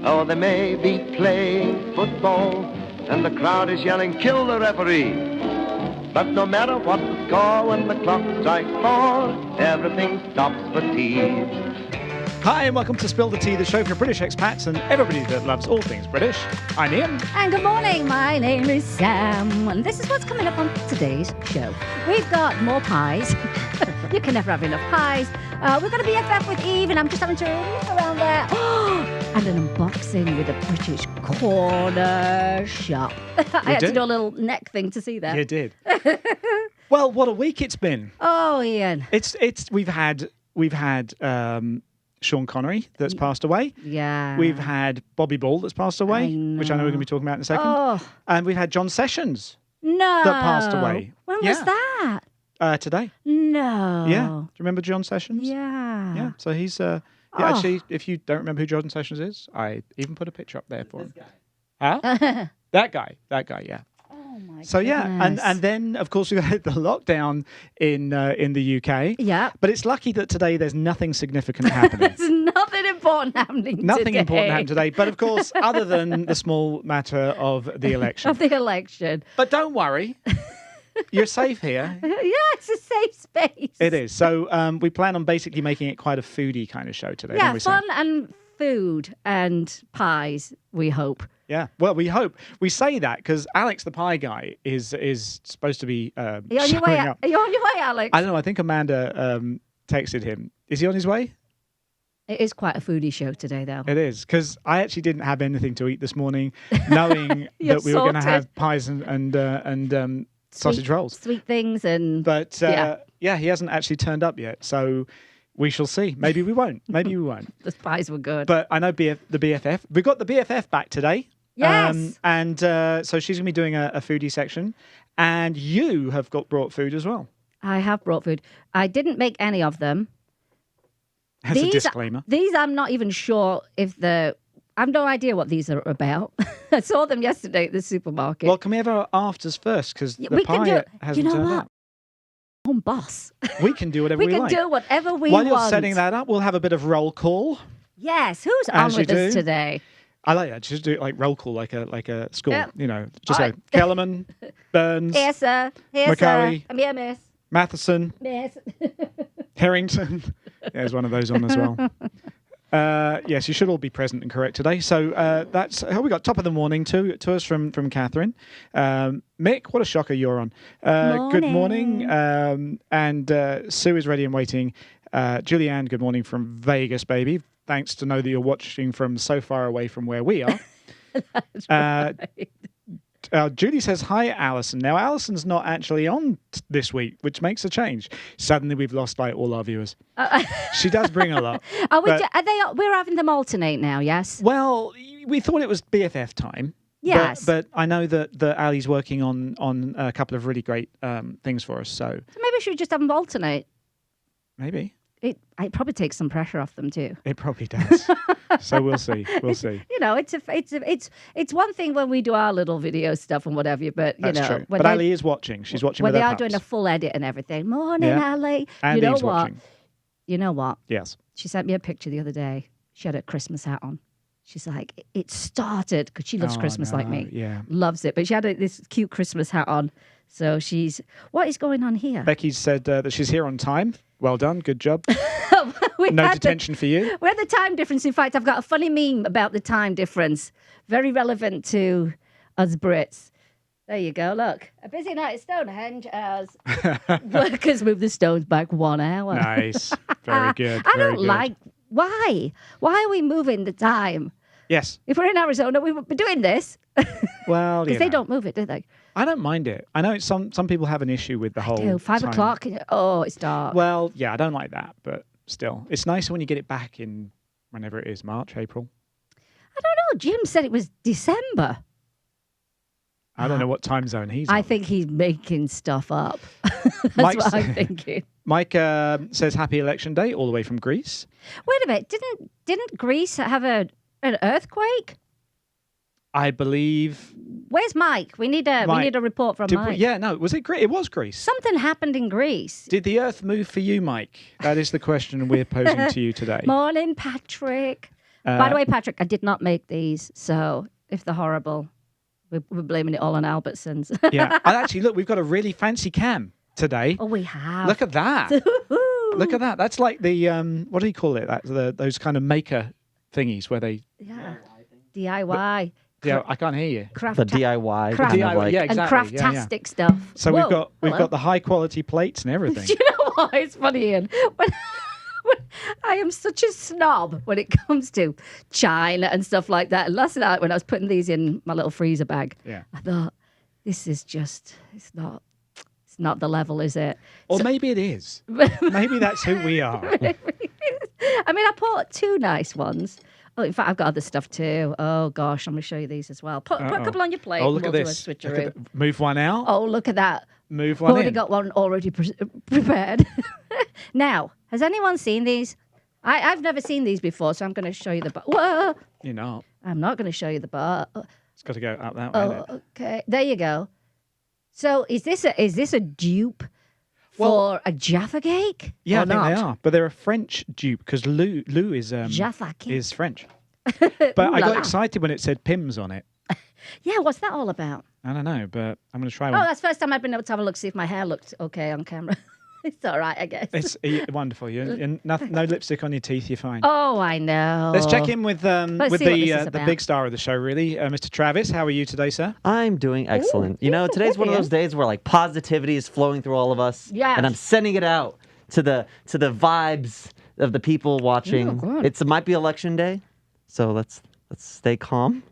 Oh, they may be playing football, and the crowd is yelling, kill the referee. But no matter what the score, when the clock strikes 4, everything stops for tea. Hi, and welcome to Spill the Tea, the show for British expats and everybody that loves all things British. I'm Ian. And good morning, my name is Sam, and this is what's coming up on today's show. We've got more pies. You can never have enough pies. We've got a BFF with Eve, and I'm just having to look around there. And an unboxing with a British corner shop. I had to do a little neck thing to see that. You did. Well, what a week it's been. Oh, Ian. We've had Sean Connery that's passed away. Yeah. We've had Bobby Ball that's passed away, which I know we're going to be talking about in a second. Oh. And we've had John Sessions No. that passed away. When was that? Today. No. Yeah. Do you remember John Sessions? Yeah. Yeah. So he's actually, if you don't remember who John Sessions is, I even put a picture up there for him. Huh? That guy, yeah. Oh my So goodness. and then of course we had the lockdown in the UK. Yeah. But it's lucky that today there's nothing significant happening. There's nothing important happening Nothing today. important happened today. But of course, other than the small matter of the election. Of the election. But don't worry. You're safe here. Yeah, it's a safe space. It is. So we plan on basically making it quite a foodie kind of show today. Yeah, don't we, Sam? fun and food and pies, we hope. Yeah. Well, we hope. We say that because Alex, the pie guy, is supposed to be Are you on your showing way? up. Are you on your way, Alex? I don't know. I think Amanda texted him. Is he on his way? It is quite a foodie show today, though. It is, because I actually didn't have anything to eat this morning, knowing that we were going to have pies and sausage rolls. Sweet things and... But he hasn't actually turned up yet, so we shall see. Maybe we won't. Maybe we won't. The pies were good. But I know the BFF. We got the BFF back today. Yes. And so she's going to be doing a foodie section. And you have brought food as well. I have brought food. I didn't make any of them. As a disclaimer. These I'm not even sure if I have no idea what these are about. I saw them yesterday at the supermarket. Well, can we have our afters first? Because the we can pie hasn't turned what? up. Home boss. We can do whatever we like. We can do whatever we While want. you're setting that up, we'll have a bit of roll call. Yes. Who's As on with you us do. today? I like that. Just do it like roll call, like a school. Yeah. You know, just All like right. Kellerman, Burns, Here, sir. Here, McCurry. sir. I'm here, miss. Matheson, Miss. Harrington. There's one of those on as well. Yes, you should all be present and correct today. So that's how we got top of the morning to us from Catherine. Mick, what a shocker you're on. Good morning. And Sue is ready and waiting. Julianne, good morning from Vegas, baby. Thanks to know that you're watching from so far away from where we are. That's right. Julie says, hi, Alison. Now, Alison's not actually on this week, which makes a change. Suddenly, we've lost all our viewers. She does bring a lot. We're having them alternate now, yes? Well, we thought it was BFF time. Yes. But I know that Ali's working on a couple of really great things for us. So So maybe we should just have them alternate. maybe. It probably takes some pressure off them too. It probably does. So we'll see. We'll see. You know, it's one thing when we do our little video stuff and whatever, but you That's know, true. But Ali is watching. She's watching when with they her are doing a pups. full edit and everything. Morning, Ali. And you know Eve's what? watching. You know what? Yes. She sent me a picture the other day. She had a Christmas hat on. She's like, it started because she loves Christmas like me. Yeah. Loves it. But she had this cute Christmas hat on. So what is going on here? Becky said that she's here on time. Well done. Good job. We No had detention for you. We had the time difference. In fact, I've got a funny meme about the time difference. Very relevant to us Brits. There you go. Look, a busy night at Stonehenge as workers move the stones back 1 hour. Nice. Very good. I Very don't good. like... Why? Why are we moving the time? Yes. If we're in Arizona, we would be doing this. Well, Because they don't move it, do they? I don't mind it. I know some people have an issue with the whole. Do 5 time. o'clock. Oh, it's dark. Well, yeah, I don't like that, but still, it's nicer when you get it back in whenever it is, March, April. I don't know. Jim said it was December. I don't know what time zone he's on. I think he's making stuff up. That's Mike's- what I'm thinking. Mike says happy election day all the way from Greece. Wait a minute. Didn't Greece have an earthquake? I believe. Where's Mike? We need a report from Mike. Was it Greece? It was Greece. Something happened in Greece. Did the earth move for you, Mike? That is the question we're posing to you today. Morning, Patrick. By the way, Patrick, I did not make these, so if they're horrible, we're blaming it all on Albertsons. Yeah. And actually, look, we've got a really fancy cam today. Oh, we have. Look at that. Look at that. That's like the, what do you call it? Those kind of maker thingies where they... Yeah. DIY. Yeah, I can't hear you. The DIY. Craft- kind of like, yeah, And exactly. craftastic stuff. So Whoa, we've hello. got the high quality plates and everything. Do you know what? It's funny, Ian. When I am such a snob when it comes to China and stuff like that. And last night when I was putting these in my little freezer bag, Yeah. I thought, this is just, it's not the level, is it? Or maybe it is. Maybe that's who we are. I mean, I bought 2 nice ones. Oh, in fact, I've got other stuff too. Oh, gosh, I'm going to show you these as well. Put a couple on your plate. Oh, look and at we'll this. Do a Look switcheroo. at move one out. Oh, look at that. Move one Already in. got one already prepared. Now, has anyone seen these? I've never seen these before, so I'm going to show you the bar. Whoa! You're not. I'm not going to show you the bar. It's got to go up that way. Oh, innit? okay. There you go. So, is this a dupe Well- for a Jaffa cake? Yeah, or I think not? they are. But they're a French dupe because Lou is Jaffa cake. is French. But Ooh I la got la. excited when it said Pims on it. Yeah, what's that all about? I don't know, but I'm going to try Oh, one. that's the first time I've been able to have a look, see if my hair looked okay on camera. It's all right, I guess. It's wonderful. You no lipstick on your teeth. You're fine. Oh, I know. Let's check in with Let's see what this is the about. big star of the show, really, Mr. Travis. How are you today, sir? I'm doing excellent. Ooh, You know, today's one of yeah. those days where like positivity is flowing through all of us. Yes. And I'm sending it out to the vibes of the people watching. Oh, good. It might be election day, so let's stay calm.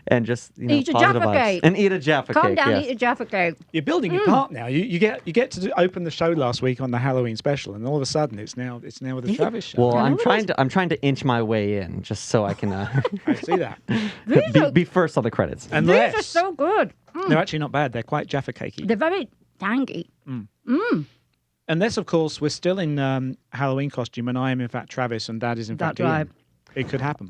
And just Eat a positive Jaffa vibes. cake. And eat a Jaffa Calm cake. down, yes. eat a Jaffa cake. You're building your part now. You get to open the show last week on the Halloween special, and all of a sudden it's now with the Travis show. Well, I I'm know trying to inch my way in just so I can I see that. be first on the credits. These are Unless so good. they're actually not bad. They're quite Jaffa cakey. They're very tangy. Unless, of course, we're still in Halloween costume, and I am in fact Travis, and Dad is in fact That's right. Ian. It could happen.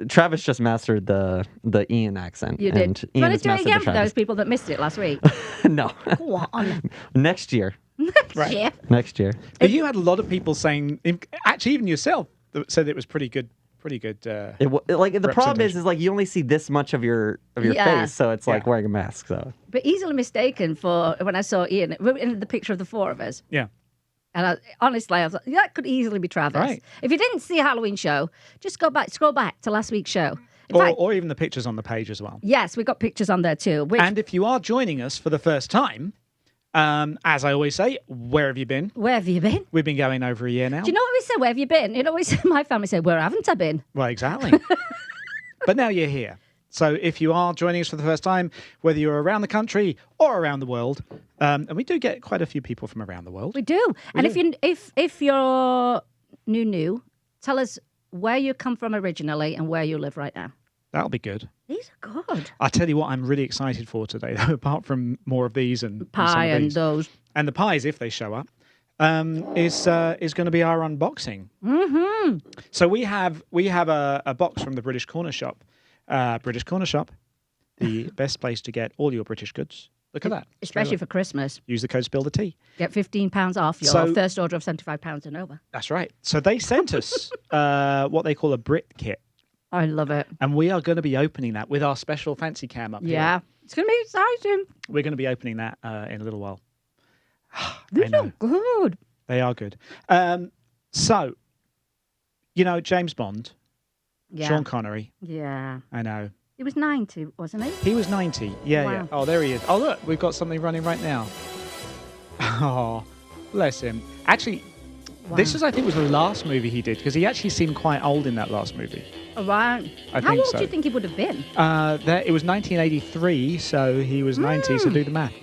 Travis just mastered the Ian accent. You and did. Ian Want has to do it mastered again the for Travis. those people that missed it last week? No. Go on. Next year. Right. Yeah. Next year. But you had a lot of people saying, actually, even yourself, that said it was pretty good. Pretty good. Like the problem Representation. is like you only see this much of your Yeah. face, so it's like Yeah. wearing a mask. So But easily mistaken for when I saw Ian in the picture of the 4 of us. Yeah. And honestly, I was like, that could easily be Travis. Right. If you didn't see a Halloween show, just scroll back to last week's show. In fact, Or even the pictures on the page as well. yes, we got pictures on there too. Which, And if you are joining us for the first time, as I always say, where have you been? where have you been? We've been going over a year now. Do you know what we say? Where have you been? It always my family say, where haven't I been? Well, exactly. But now you're here. So if you are joining us for the first time, whether you're around the country or around the world, and we do get quite a few people from around the world. We do. And if you're new, tell us where you come from originally and where you live right now. That'll be good. These are good. I'll tell you what I'm really excited for today, though, apart from more of these and some Pie of and these. those. And the pies, if they show up, is going to be our unboxing. Mm-hmm. So we have a box from the British Corner Shop. British Corner Shop, the best place to get all your British goods. Look at that. Especially for Christmas. Use the code SPILLTHETEA. Get £15 off your So- first order of £75 and over. That's right. So they sent us what they call a Brit Kit, I love it. and we are going to be opening that with our special fancy cam up here. Yeah. It's going to be exciting. We're going to be opening that in a little while. I These know. are good. They are good. So, James Bond, Yeah. Sean Connery, Yeah. I know. He was 90, wasn't he? He was 90. Yeah, Wow. yeah. Oh, there he is. Oh, look, we've got something running right now. Oh, bless him. Actually, this Wow. I think, was the last movie he did, because he actually seemed quite old in that last movie. All right. I How think old so. do you think he would have been? It was 1983, so he was 90, so do the math.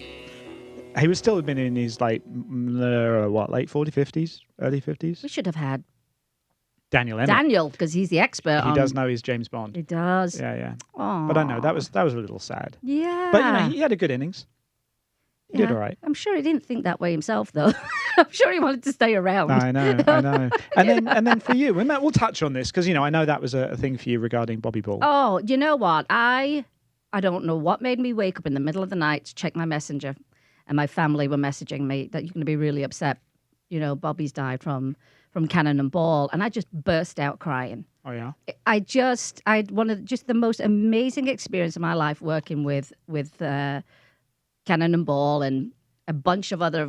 He would still have been in his, late 40s, 50s, early 50s? We should have had Daniel Emmett. Daniel, because he's the expert He on... does know his James Bond. He does. Yeah, yeah. Aww. But I know, that was a little sad. Yeah. But, he had a good innings. He did Yeah. all right. I'm sure he didn't think that way himself, though. I'm sure he wanted to stay around. I know. And then for you, and we'll touch on this, because, I know that was a thing for you regarding Bobby Ball. Oh, you know what? I don't know what made me wake up in the middle of the night to check my messenger, and my family were messaging me that you're going to be really upset. Bobby's died from from Cannon and Ball, and I just burst out crying. Oh yeah. I had one of just the most amazing experience of my life working with Cannon and Ball and a bunch of other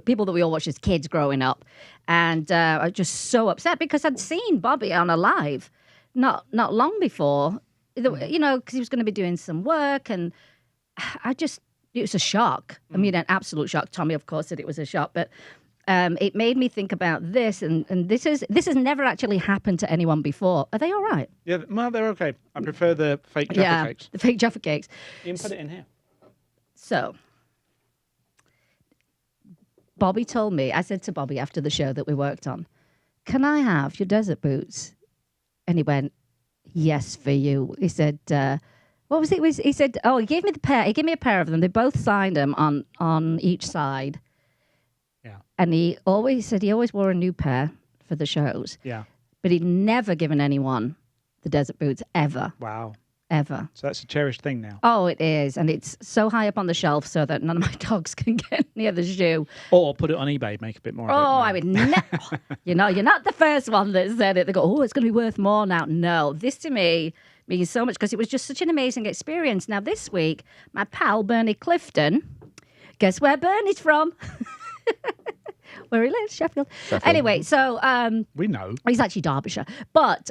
people that we all watched as kids growing up, and I was just so upset because I'd seen Bobby on a live not long before, because he was going to be doing some work, and it was a shock. I mean, an absolute shock. Tommy, of course, said it was a shock, but it made me think about this, and this has never actually happened to anyone before. Are they all right? Yeah, well, they're okay. I prefer the fake Jaffa cakes. The fake Jaffa cakes. You can put it in here. So, Bobby told me, I said to Bobby after the show that we worked on, can I have your desert boots? And he went, yes, for you. He said, what was it? He said, oh, he gave me the pair. He gave me a pair of them. They both signed them on each side. Yeah. And he always wore a new pair for the shows. Yeah. But he'd never given anyone the desert boots, ever. Wow. Ever. So that's a cherished thing now. Oh, it is. And it's so high up on the shelf so that none of my dogs can get near the shoe. Or put it on eBay, make a bit more of it. I would never. You're not the first one that said it. They go, oh, it's going to be worth more now. No, this to me means so much because it was just such an amazing experience. Now, this week, my pal, Bernie Clifton, guess where Bernie's from? Where he lives, Sheffield. Anyway, so... we know. He's actually Derbyshire. But...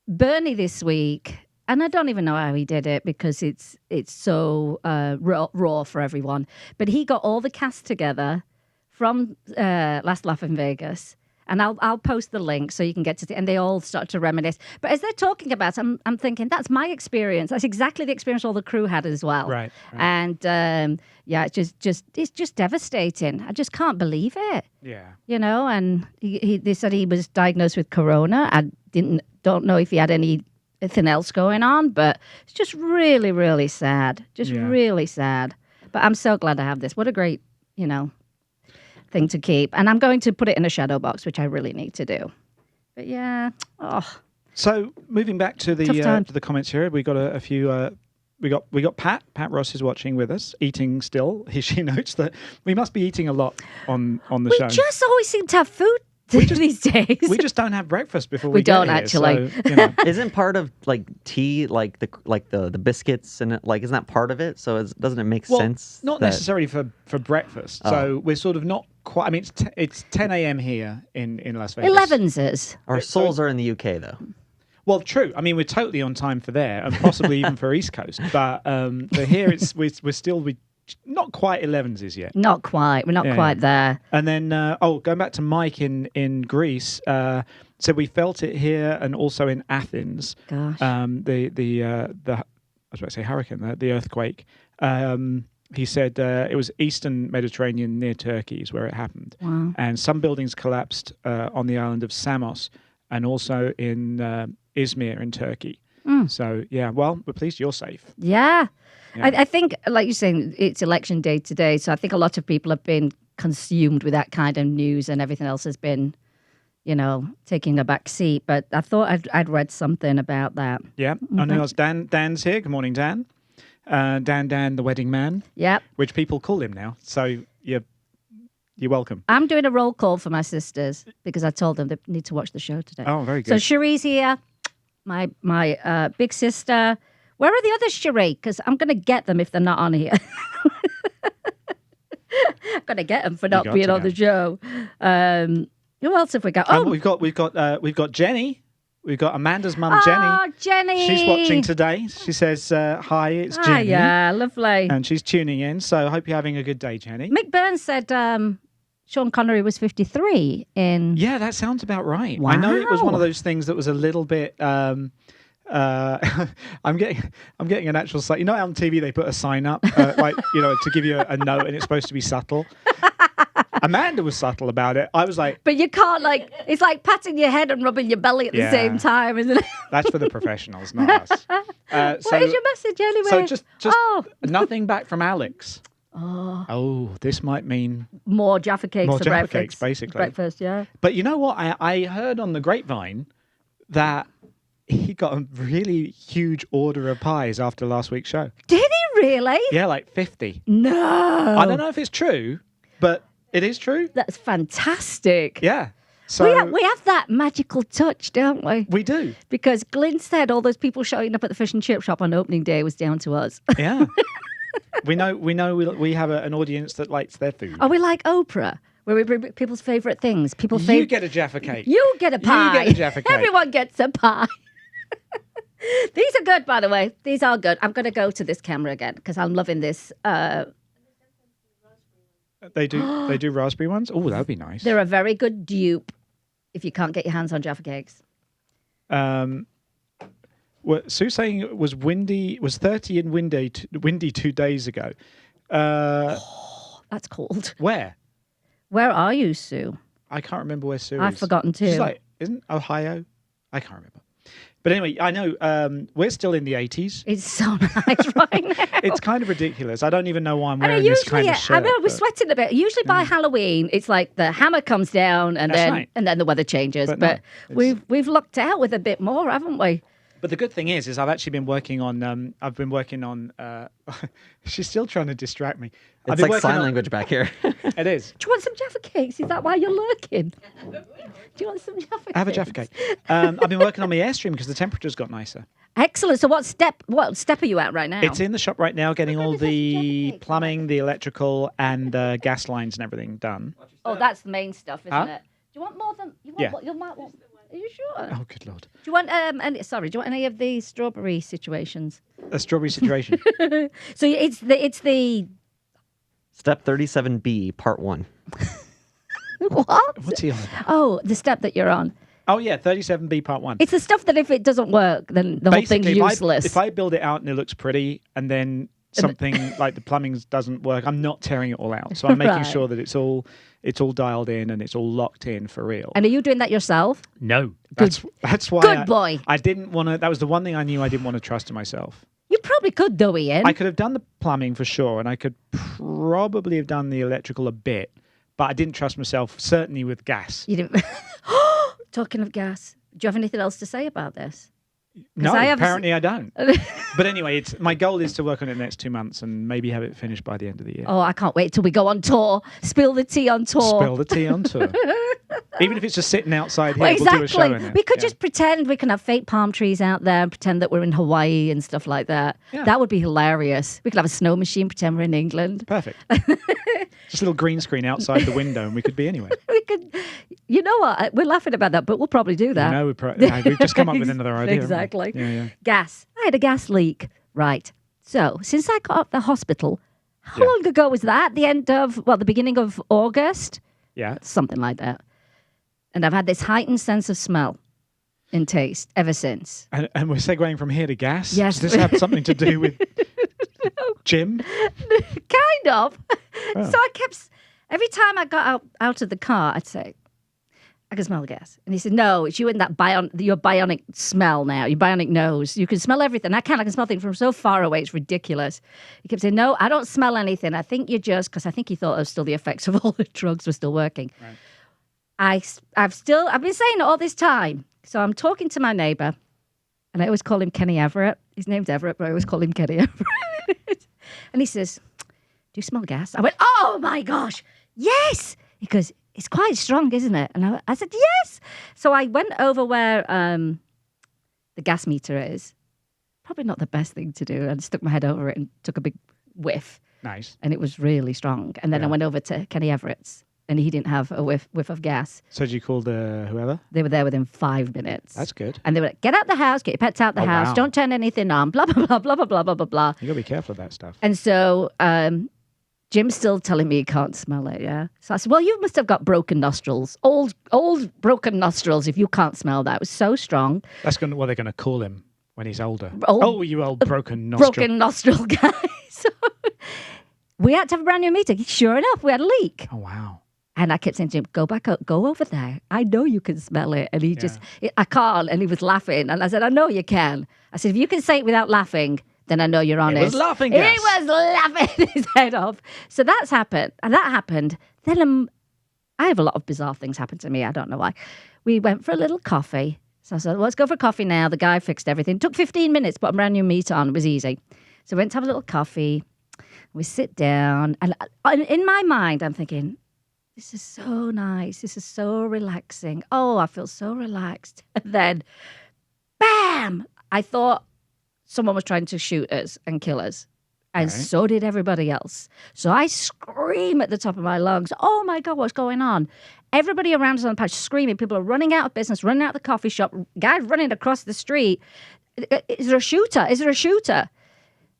Bernie this week, and I don't even know how he did it because it's so raw for everyone. But he got all the cast together from Last Laugh in Vegas, and I'll post the link so you can get to see. And they all start to reminisce. But as they're talking about it, I'm thinking that's my experience. That's exactly the experience all the crew had as well. Right. And it's just devastating. I just can't believe it. Yeah. And they said he was diagnosed with corona. I don't know if he had anything else going on, but it's just really, really sad. Really sad. But I'm so glad I have this. What a great, thing to keep. And I'm going to put it in a shadow box, which I really need to do. But yeah, So moving back to the comments here, we got a few. We got Pat. Pat Ross is watching with us, eating still. She notes that we must be eating a lot on the show. We just always seem to have food these days. We just don't have breakfast before we get don't here, actually. So, Isn't part of tea like the biscuits and isn't that part of it? So doesn't it make sense? Not necessarily for breakfast. So we're sort of not quite. I mean, it's 10 a.m. here in Las Vegas. 11's is. Our souls are in the UK though. Well, true. I mean, we're totally on time for there, and possibly even for East Coast. But for here, we're still not quite 11's is yet. Not quite. We're not quite there. And then, going back to Mike in Greece, so we felt it here and also in Athens. Gosh. I was about to say hurricane, the earthquake. He said it was Eastern Mediterranean near Turkey is where it happened. Wow. And some buildings collapsed on the island of Samos and also in Izmir in Turkey. So, yeah, well, we're pleased you're safe. Yeah. I think, like you're saying, it's election day today, so I think a lot of people have been consumed with that kind of news and everything else has been, taking a back seat. But I thought I'd read something about that. Yeah. I know it's Dan's here. Good morning, Dan. Dan, the wedding man. Yep. Which people call him now. So you're welcome. I'm doing a roll call for my sisters because I told them they need to watch the show today. Oh, very good. So Cherie's here, my big sister. Where are the others, Cherie? Because I'm going to get them if they're not on here. I'm going to get them for not being on the show. Who else have we got? Oh, we've got Jenny. We've got Amanda's mum, Jenny. Oh, Jenny. She's watching today. She says, hi, it's Jenny. Yeah, lovely. And she's tuning in. So I hope you're having a good day, Jenny. Mick Burns said Sean Connery was 53 in... Yeah, that sounds about right. Wow. I know it was one of those things that was a little bit... I'm getting an actual site. How on TV they put a sign up, to give you a note, and it's supposed to be subtle. Amanda was subtle about it. I was like, but you can't it's like patting your head and rubbing your belly at the same time, isn't it? That's for the professionals, not us. What is your message anyway? So just nothing back from Alex. Oh, this might mean more Jaffa cakes more for Jaffa breakfast. Cakes, basically. Breakfast, yeah. But you know what? I heard on the grapevine that he got a really huge order of pies after last week's show. Did he really? Yeah, like 50. No. I don't know if it's true, but It is true. That's fantastic. Yeah. So We have that magical touch, don't we? we do. Because Glyn said all those people showing up at the fish and chip shop on opening day was down to us. Yeah. we know we have an audience that likes their food. Are we like Oprah, where we bring people's favourite things? You get a Jaffa cake. You get a pie. You get a Jaffa cake. Everyone gets a pie. These are good, by the way. These are good. I'm going to go to this camera again because I'm loving this. They do raspberry ones. Oh, that'd be nice. They're a very good dupe if you can't get your hands on Jaffa cakes. Sue's saying it was windy. Was 30 and windy 2 days ago. That's cold. Where? Where are you, Sue? I can't remember where Sue is. I've forgotten too. She's like, isn't Ohio? I can't remember. But anyway, I know we're still in the 80s. It's so nice right now. It's kind of ridiculous. I don't even know why I'm And wearing this kind of shirt. I know we're sweating a bit. Usually by Halloween, it's like the hammer comes down and then the weather changes. But we've lucked out with a bit more, haven't we? But the good thing is I've actually been working on. She's still trying to distract me. It's like sign language back here. It is. Do you want some Jaffa cakes? Is that why you're lurking? Do you want some Jaffa cakes? I have a Jaffa cake. I've been working on my Airstream because the temperature's got nicer. Excellent. So what step are you at right now? It's in the shop right now, getting all the plumbing, the electrical, and gas lines and everything done. Oh, that's the main stuff, isn't it? Do you want more than you want? Yeah. What you might want? Are you sure? Oh, good Lord. Do you want do you want any of the strawberry situations? A strawberry situation. So it's the Step 37B, part 1. what? What's he on? Oh, the step that you're on. Oh, yeah, 37B part 1. It's the stuff that if it doesn't work, then the whole thing's useless. If I build it out and it looks pretty and then something like the plumbing doesn't work, I'm not tearing it all out. So I'm making sure that it's all dialed in and it's all locked in for real. And are you doing that yourself? No. That's why Good boy. I didn't want to. That was the one thing I knew I didn't want to trust to myself. You probably could though, Ian. I could have done the plumbing for sure, and I could probably have done the electrical a bit, but I didn't trust myself, certainly with gas. You didn't. Talking of gas, do you have anything else to say about this? No, apparently I don't. But anyway, my goal is to work on it the next 2 months and maybe have it finished by the end of the year. Oh, I can't wait till we go on tour. Spill the tea on tour. Spill the tea on tour. Even if it's just sitting outside here, Well, exactly. we'll do a show in it. We could just pretend we can have fake palm trees out there and pretend that we're in Hawaii and stuff like that. Yeah. That would be hilarious. We could have a snow machine, pretend we're in England. Perfect. Just a little green screen outside the window and we could be anywhere. We could, you know what? We're laughing about that, but we'll probably do that. No, we've just come up with another idea. Exactly. Yeah. Gas. I had a gas leak. Right. So since I got out of the hospital, how long ago was that? The beginning of August? Yeah. Something like that. And I've had this heightened sense of smell and taste ever since. And we're segueing from here to gas? Yes. Does this have something to do with Jim? Kind of. Oh. So I kept, every time I got out of the car, I'd say, I can smell the gas. And he said, no, it's you in that your bionic smell now, your bionic nose. You can smell everything. I can smell things from so far away. It's ridiculous. He kept saying, no, I don't smell anything. I think you just, because I think he thought it was still the effects of all the drugs were still working. Right. I've been saying it all this time. So I'm talking to my neighbour, and I always call him Kenny Everett. His name's Everett, but I always call him Kenny Everett. And he says, do you smell gas? I went, oh my gosh, yes. He goes, it's quite strong, isn't it? And I said, yes. So I went over where the gas meter is. Probably not the best thing to do. I stuck my head over it and took a big whiff. Nice. And it was really strong. And then I went over to Kenny Everett's, and he didn't have a whiff of gas. So did you call the whoever? They were there within 5 minutes. That's good. And they were like, get out the house, get your pets out the house, wow. don't turn anything on, blah, blah, blah, blah, blah, blah, blah, blah, blah. You got to be careful of that stuff. And so Jim's still telling me he can't smell it, yeah? So I said, well, you must have got broken nostrils, old broken nostrils if you can't smell that. It was so strong. That's what they're going to call him when he's older. You old broken nostril. Broken nostril guy. So we had to have a brand new meter. Sure enough, we had a leak. Oh, wow. And I kept saying to him, go back up, go over there. I know you can smell it. And he I can't. And he was laughing. And I said, I know you can. I said, if you can say it without laughing, then I know you're honest. He was laughing, He yes. was laughing his head off. So that's happened. And that happened. Then I have a lot of bizarre things happen to me. I don't know why. We went for a little coffee. So I said, well, let's go for coffee now. The guy fixed everything. It took 15 minutes, put a brand new meter on. It was easy. So we went to have a little coffee. We sit down. And in my mind, I'm thinking, this is so nice. This is so relaxing. Oh, I feel so relaxed. And then, bam! I thought someone was trying to shoot us and kill us. And Right. so did everybody else. So I scream at the top of my lungs, oh my God, what's going on? Everybody around us on the patch screaming. People are running out of business, running out of the coffee shop, guys running across the street. Is there a shooter? Is there a shooter?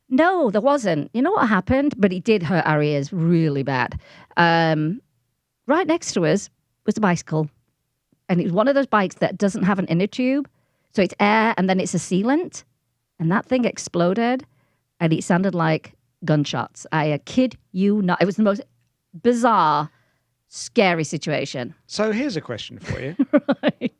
No, there wasn't. You know what happened? But it did hurt our ears really bad. Right next to us was a bicycle. And it was one of those bikes that doesn't have an inner tube. So it's air and then it's a sealant. And that thing exploded. And it sounded like gunshots. I kid you not. It was the most bizarre, scary situation. So here's a question for you. Right.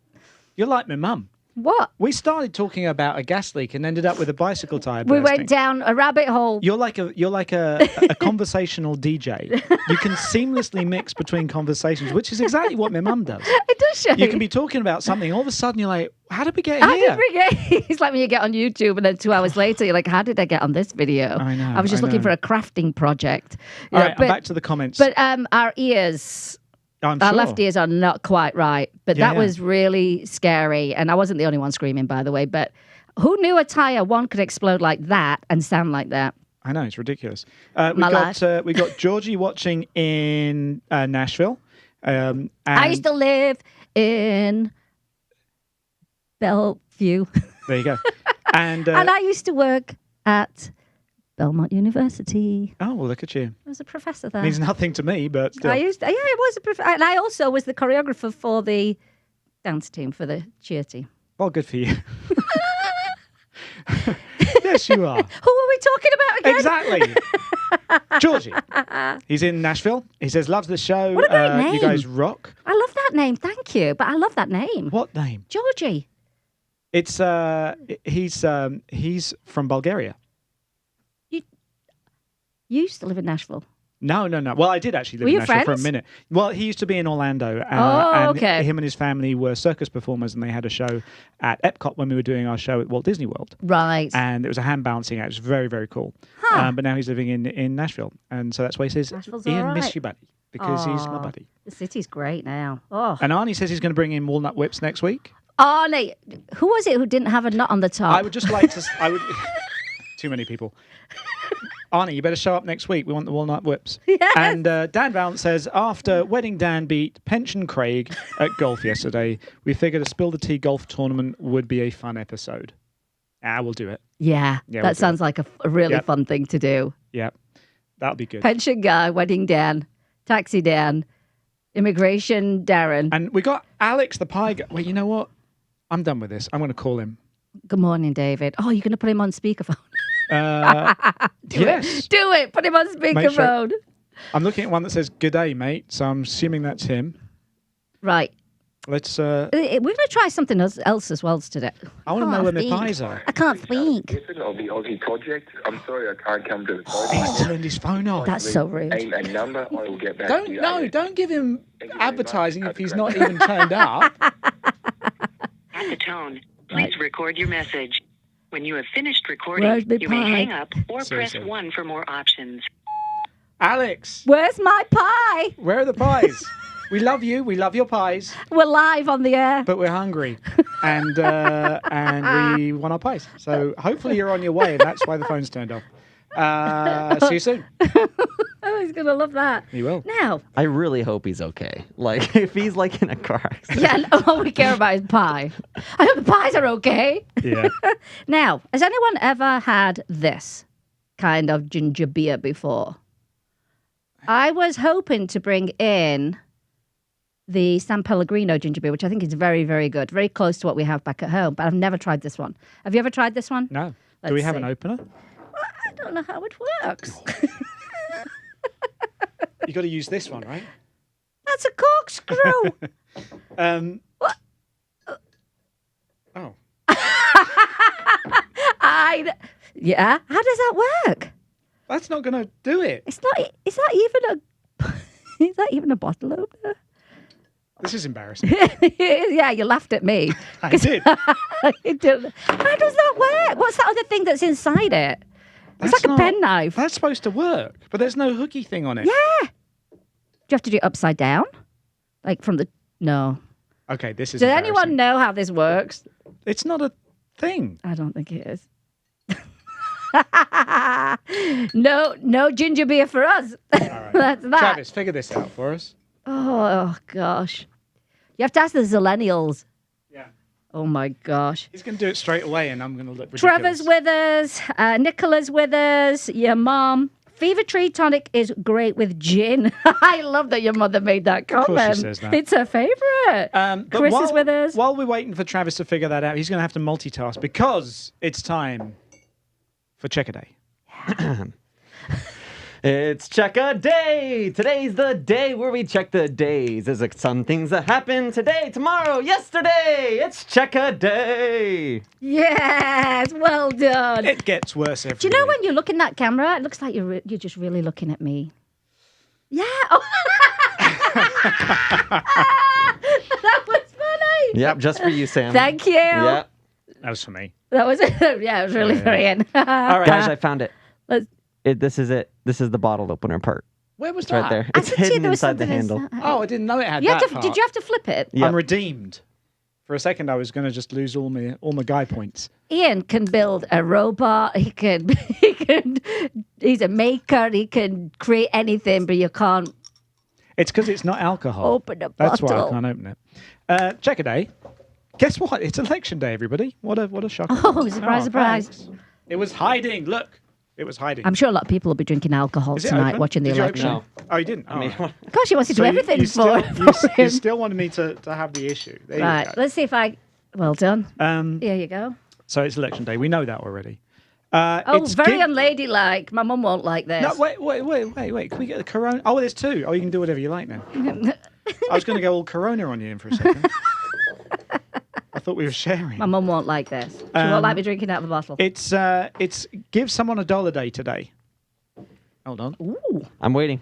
You're like my mum. What? We started talking about a gas leak and ended up with a bicycle tire We bursting. went down a rabbit hole. You're like a conversational DJ. You can seamlessly mix between conversations, which is exactly what my mum does. It does show. You can be talking about something, all of a sudden you're like, how did we get How here? did we get? It's like when you get on YouTube and then 2 hours later you're like, how did I get on this video? I know, I was just I looking know. for a crafting project. All Yeah, right, I'm back to the comments. But our ears, I'm our sure. left ears are not quite right. But Yeah, that yeah. was really scary. And I wasn't the only one screaming, by the way. But who knew a tire one could explode like that and sound like that? I know, it's ridiculous. My We got Georgie watching in Nashville. And I used to live in Bellevue. there you go. And, And I used to work at Belmont University. oh, well, look at you. I was a professor there. Means nothing to me, but still. I was a professor. And I also was the choreographer for the dance team, for the cheer team. Well, good for you. Yes, you are. Who are we talking about again? Exactly. Georgie. He's in Nashville. He says, loves the show. What a great name. You guys rock. I love that name. Thank you. But I love that name. What name? Georgie. It's he's from Bulgaria. You used to live in Nashville. No. Well, I did actually live Were in you Nashville for a friends? minute. Well, he used to be in Orlando. Oh, and okay. Him and his family were circus performers, and they had a show at Epcot when we were doing our show at Walt Disney World. Right. And it was a hand balancing act. It was very, very cool. Huh. But now he's living in Nashville, and so that's why he says, Nashville's "Ian, all miss right." you, buddy," because he's my Aw. buddy. The city's great now. Oh. And Arnie says he's going to bring in walnut whips next week. Arnie. Who was it who didn't have a nut on the top? I would just like to. I would. Too many people. Arnie, you better show up next week. We want the walnut whips. Yes. And Dan Valance says, after Wedding Dan beat Pension Craig at golf yesterday, we figured a Spill the Tea golf tournament would be a fun episode. We'll do it. Yeah, Yeah, we'll that do sounds like a really Yep. fun thing to do. Yep. That'll be good. Pension guy, wedding Dan, taxi Dan, immigration Darren. And we got Alex the pie guy. Wait, you know what? I'm done with this. I'm going to call him. Good morning, David. Oh, you're going to put him on speakerphone. Yes. Do it. Put him on sure. speakerphone. I'm looking at one that says, "Good day, mate." So I'm assuming that's him. Right. Let's. We're going to try something else as well today. I want to know can't where my speak. pies are. I can't speak. Griffin of the Aussie Project. I'm sorry I can't come to the phone. He's turned his phone off. That's so rude. Name and number. I will get back to you. Don't give him Thank you very advertising much. if he's Have a not great even turned up. At the tone, please record your message. When you have finished recording, Where's my you pie? may hang up or Seriously. press 1 for more options. Alex, Where's my pie? where are the pies? We love you. We love your pies, We're live on the air. but we're hungry, and we want our pies. So hopefully you're on your way, and that's why the phone's turned off. See you soon. Oh, he's going to love that. He will. Now, I really hope he's okay. Like, if he's like in a car accident. yeah, all we care about is pie. I hope the pies are okay. Yeah. Now, has anyone ever had this kind of ginger beer before? I was hoping to bring in the San Pellegrino ginger beer, which I think is very, very good. Very close to what we have back at home, but I've never tried this one. Have you ever tried this one? No. Do Let's we have see. an opener? I don't know how it works. You got to use this one, right? That's a corkscrew. What? Oh. Yeah. How does that work? That's not going to do it. It's not. Is that even a? Is that even a bottle opener? This is embarrassing. Yeah, you laughed at me. I did. You did. How does that work? What's that other thing that's inside it? It's That's like a penknife. That's supposed to work, but there's no hooky thing on it. Yeah. you have to do it upside down? Like from the... No. Okay, this is Does embarrassing. anyone know how this works? It's not a thing. I don't think it is. No ginger beer for us. right. That's that. Travis, figure this out for us. Oh, gosh. You have to ask the Zillennials. Yeah. Oh, my gosh. He's going to do it straight away, and I'm going to look ridiculous. Trevor's with us. Nicola's with us. Your mom. Fever Tree Tonic is great with gin. I love that your mother made that comment. Of course she says that. It's her favourite. But Chris is with us. While we're waiting for Travis to figure that out, he's going to have to multitask because it's time for Check a Day. It's Check a Day. Today's the day where we check the days. There's like some things that happen today, tomorrow, yesterday. It's Check a Day. Yes, well done. It gets worse every Do you know week. when you look in that camera, it looks like you're just really looking at me. Yeah. Oh. That was funny. Yep, just for you, Sam. Thank you. Yep. That was for me. That was yeah, it was really brilliant. All right, guys, I found it. Let's- This is it. This is the bottle opener part. Where was It's that? right there. I It's could see hidden there was inside the something handle. Oh, I didn't know it had You that had to, part. did you have to flip it? Yep. I'm redeemed. For a second, I was going to just lose all my guy points. Ian can build a robot. He's a maker. He can create anything, but you can't It's because it's not alcohol. open a That's bottle. why I can't open it. Check a day. Guess what? It's election day, everybody. What a shock. Oh, surprise, surprise. Thanks. It was hiding. Look. It was hiding. I'm sure a lot of people will be drinking alcohol Is it tonight open? watching the Did you election. open it? Oh, you didn't? Oh, right. Gosh, you wanted to do everything you for you him. still wanted me to have the issue. There Right, you go. let's see if I... Well done. Um, Here you go. so it's election day. We know that already. Oh, it's very give- unladylike. My mum won't like this. No, wait. Can we get the Corona? Oh, there's two. Oh, you can do whatever you like now. I was going to go all Corona on you in for a second. I thought we were sharing. My mum won't like this. She won't like me drinking out of the bottle. It's give someone $1 day today. Hold on. Ooh. I'm waiting.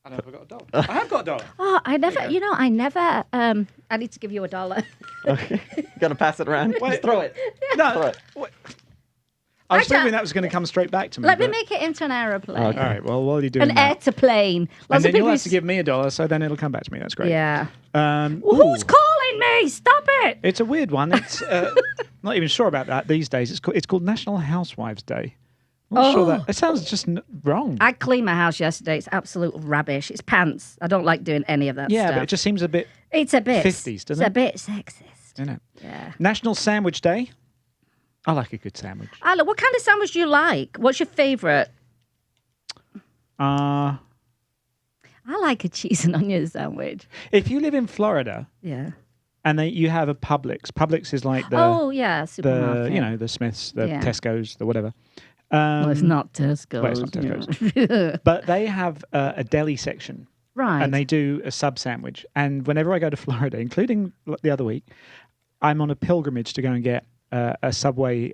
I don't know if I got $1. I have got $1. Oh, I never, I need to give you $1. Okay. Gotta pass it around. Wait. Just throw it. No. Throw it. Wait. I was Actually, thinking that was going to come straight back to me. Let me but- make it into an aeroplane. Okay. All right. Well, while you're doing An that, air-to-plane. and Lots then of people you'll have to give me $1, so then it'll come back to me. That's great. Yeah. Ooh. Who's calling me? Stop it. It's a weird one. It's not even sure about that these days. It's called National Housewives Day. I'm not sure that it sounds just wrong. I cleaned my house yesterday. It's absolute rubbish. It's pants. I don't like doing any of that Yeah, stuff. but it just seems a bit, It's a bit 50s, doesn't It's it? a bit sexist. isn't it? Yeah. National Sandwich Day. I like a good sandwich. Isla, what kind of sandwich do you like? What's your favourite? Uh, I like a cheese and onion sandwich. if you live in Florida Yeah. and you have a Publix, Publix is like the Oh, yeah, supermarket. the Smiths, the Yeah. Tesco's, the whatever. Well, it's not Tesco's. Well, it's not yeah. But they have a deli section. Right. And they do a sub sandwich. And whenever I go to Florida, including the other week, I'm on a pilgrimage to go and get a Subway,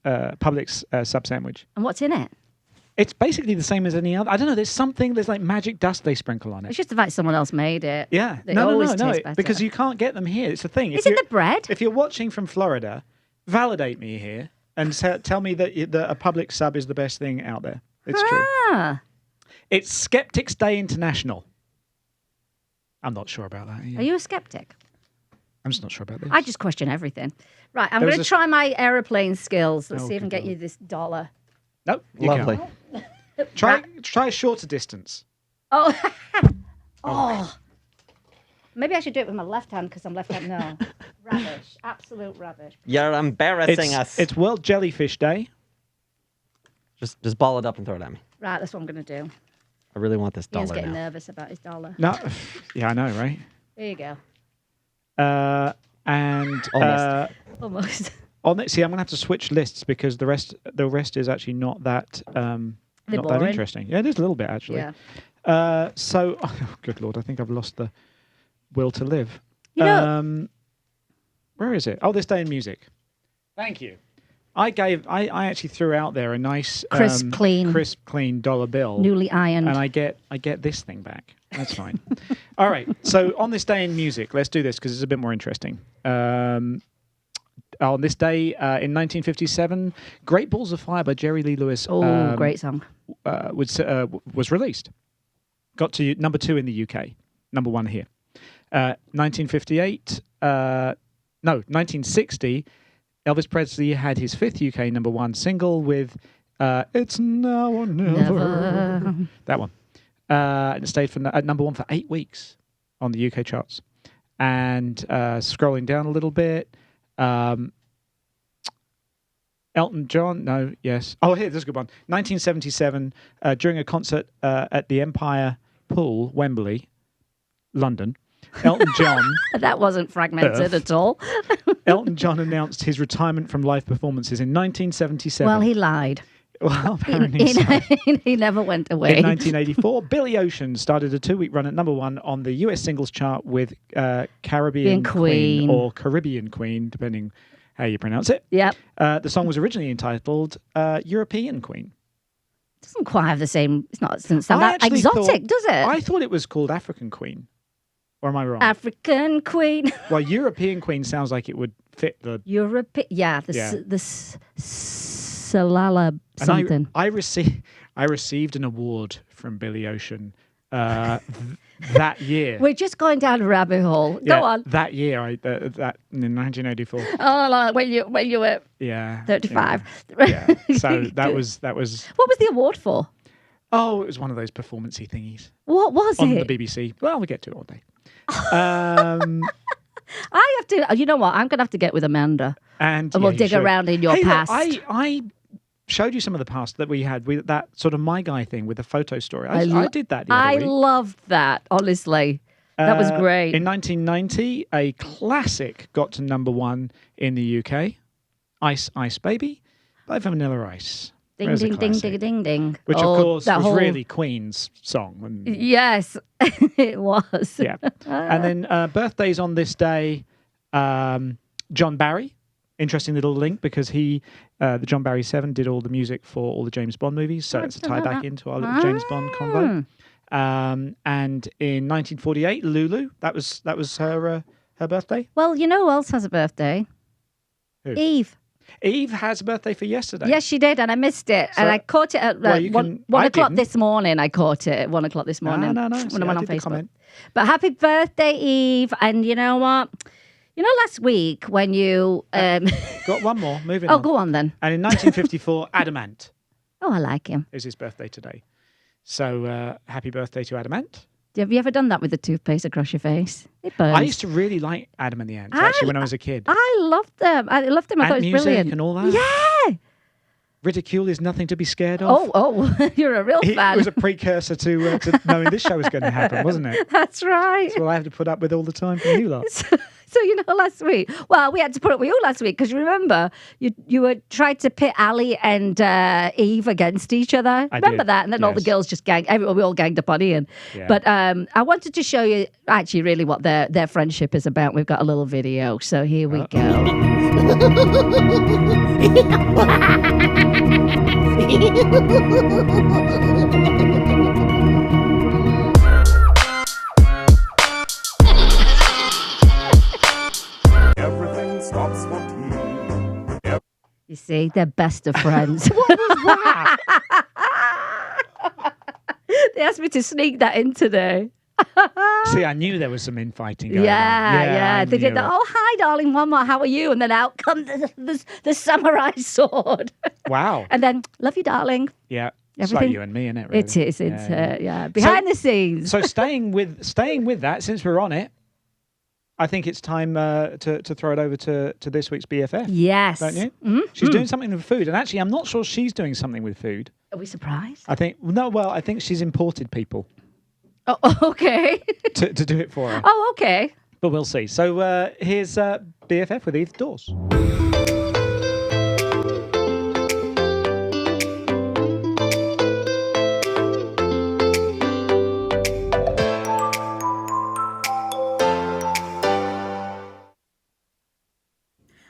Publix sub sandwich. And what's in it? It's basically the same as any other. I don't know. There's like magic dust they sprinkle on it. It's just the fact someone else made it. Yeah. They No, always no. taste better. Because you can't get them here. It's the thing. Is it the bread? If you're watching from Florida, validate me here and tell me that a Publix sub is the best thing out there. It's true. Ah. It's Skeptics Day International. I'm not sure about that. Are you a skeptic? I'm just not sure about this. I just question everything. Right, I'm There going was to a- try my aeroplane skills. Let's Oh, see if I can good get you this $1. Nope. You Lovely. can't. Try a shorter distance. Oh. Oh. Maybe I should do it with my left hand because I'm left-handed. No. Rubbish. Absolute rubbish. You're embarrassing us. It's World Jellyfish Day. Just ball it up and throw it at me. Right, that's what I'm going to do. I really want this Ian's dollar getting now. nervous about his $1. No, yeah, I know, right? There you go. And Almost. Almost. on it, see, I'm gonna have to switch lists because the rest is actually not that not that boring. interesting. Yeah, it is a little bit actually. Yeah. So, oh, good lord, I think I've lost the will to live. You know- Where is it? Oh, this day in music. Thank you. I actually threw out there a nice Crisp, clean dollar bill. Newly ironed. And I get this thing back. That's fine. All right. So on this day in music, let's do this because it's a bit more interesting. On this day in 1957, "Great Balls of Fire" by Jerry Lee Lewis. Oh, great song. Was released. got to number 2 in the UK, number 1 here. 1960, Elvis Presley had his 5th UK number 1 single with It's Now or Never. That one. And it stayed at number 1 for 8 weeks on the UK charts. And scrolling down a little bit, Elton John, no, yes. Oh, here, there's a good one. 1977, during a concert at the Empire Pool, Wembley, London, Elton John... That wasn't fragmented at all. Elton John announced his retirement from live performances in 1977. Well, he lied. Well, apparently so. He never went away. In 1984, Billy Ocean started a 2-week run at number 1 on the US singles chart with Caribbean Queen or Caribbean Queen, depending how you pronounce it. Yep. The song was originally entitled European Queen. Doesn't quite have the same. It doesn't sound that exotic, does it? I thought it was called African Queen. Or am I wrong? African Queen. Well, European Queen sounds like it would fit the... the Salala something. I received an award from Billy Ocean that year. We're just going down a rabbit hole. Go on. That year, that in 1984. Oh, like when you were 35. Yeah. So that was. What was the award for? Oh, it was one of those performance-y thingies. What was on it? On the BBC. Well, we get to it one day. I have to. You know what? I'm going to have to get with Amanda, and we'll dig around in your past. Look, I showed you some of the past that we had with that sort of My Guy thing with the photo story. I did that the other week. Loved that, honestly. That was great. In 1990, a classic got to number 1 in the UK, Ice Ice Baby by Vanilla Ice. Ding, ding, ding, ding, ding, ding. Which, of course, was really Queen's song. Yes, it was. Yeah. And then birthdays on this day, John Barry. Interesting little link because the John Barry 7 did all the music for all the James Bond movies. So it's a tie back into our little James Bond convo. And in 1948, Lulu, that was her birthday. Well, you know who else has a birthday? Who? Eve. Eve has a birthday for yesterday. Yes, she did, and I missed it. So, and I caught it at 1 o'clock this morning. I caught it at 1 o'clock this morning. No. When I went on Facebook. But happy birthday, Eve. And you know what? You know, last week when you... got one more. Moving on. Oh, go on then. And in 1954, Adamant. Oh, I like him. Is his birthday today. So happy birthday to Adamant. Have you ever done that with the toothpaste across your face? It burns. I used to really like Adam and the Ants, actually, when I was a kid. I loved them. I thought it was brilliant. And all that. Yeah. Ridicule is nothing to be scared of. Oh, you're a real fan. It was a precursor to knowing this show was going to happen, wasn't it? That's right. That's what I have to put up with all the time from you lot. So, you know, last week, we had to put up with you last week because remember, you were trying to pit Ali and Eve against each other. Remember that? And then all the girls just we all ganged up on Ian. Yeah. But I wanted to show you actually really what their friendship is about. We've got a little video. So here we go. Everything stops for tea. You see, they're best of friends. What was that? They asked me to sneak that in today. See, I knew there was some infighting going on. Yeah. They did that. Oh, hi, darling, Mama, how are you? And then out comes the samurai sword. Wow. And then, love you, darling. Yeah. Everything. It's like you and me, isn't it? Really? It is. Yeah. Behind the scenes. So staying with that, since we're on it, I think it's time to throw it over to this week's BFF. Yes. Don't you? Mm-hmm. She's doing something with food. And actually, I'm not sure she's doing something with food. Are we surprised? I think she's imported people. Oh, okay. to do it for her. Oh, okay. But we'll see. So here's BFF with Eve Dawes.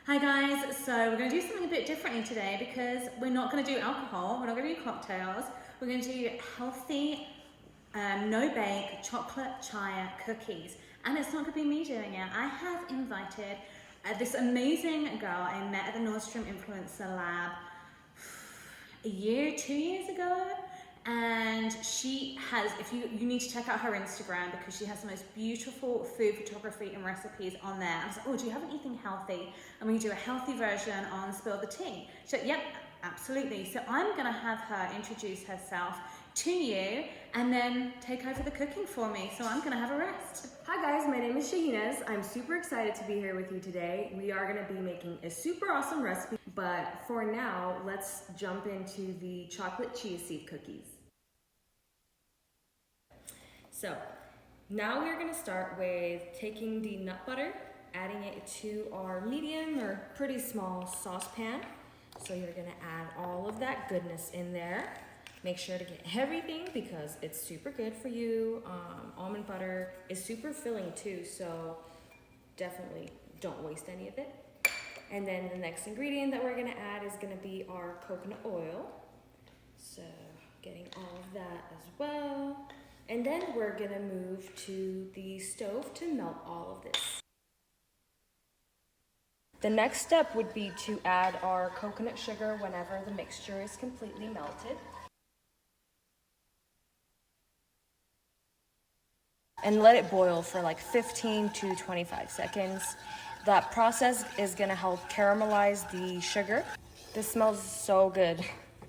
Hi guys, so we're going to do something a bit differently today because we're not going to do alcohol, we're not going to do cocktails, we're going to do healthy, no-bake chocolate chaya cookies, and it's not going to be me doing it. I have invited this amazing girl I met at the Nordstrom Influencer Lab 2 years ago, And she has, if you need to check out her Instagram because she has the most beautiful food photography and recipes on there. I was like, oh, do you have anything healthy? And we do a healthy version on Spill the Tea. So, yep, absolutely. So I'm gonna have her introduce herself to you and then take over the cooking for me. So I'm gonna have a rest. Hi guys, my name is Shahines. I'm super excited to be here with you today. We are gonna be making a super awesome recipe, but for now, let's jump into the chocolate chia seed cookies. So now we're gonna start with taking the nut butter, adding it to our medium or pretty small saucepan. So you're gonna add all of that goodness in there. Make sure to get everything because it's super good for you. Almond butter is super filling too, so definitely don't waste any of it. And then the next ingredient that we're gonna add is gonna be our coconut oil. So getting all of that as well. And then we're gonna move to the stove to melt all of this. The next step would be to add our coconut sugar whenever the mixture is completely melted. And let it boil for like 15 to 25 seconds. That process is gonna help caramelize the sugar. This smells so good. It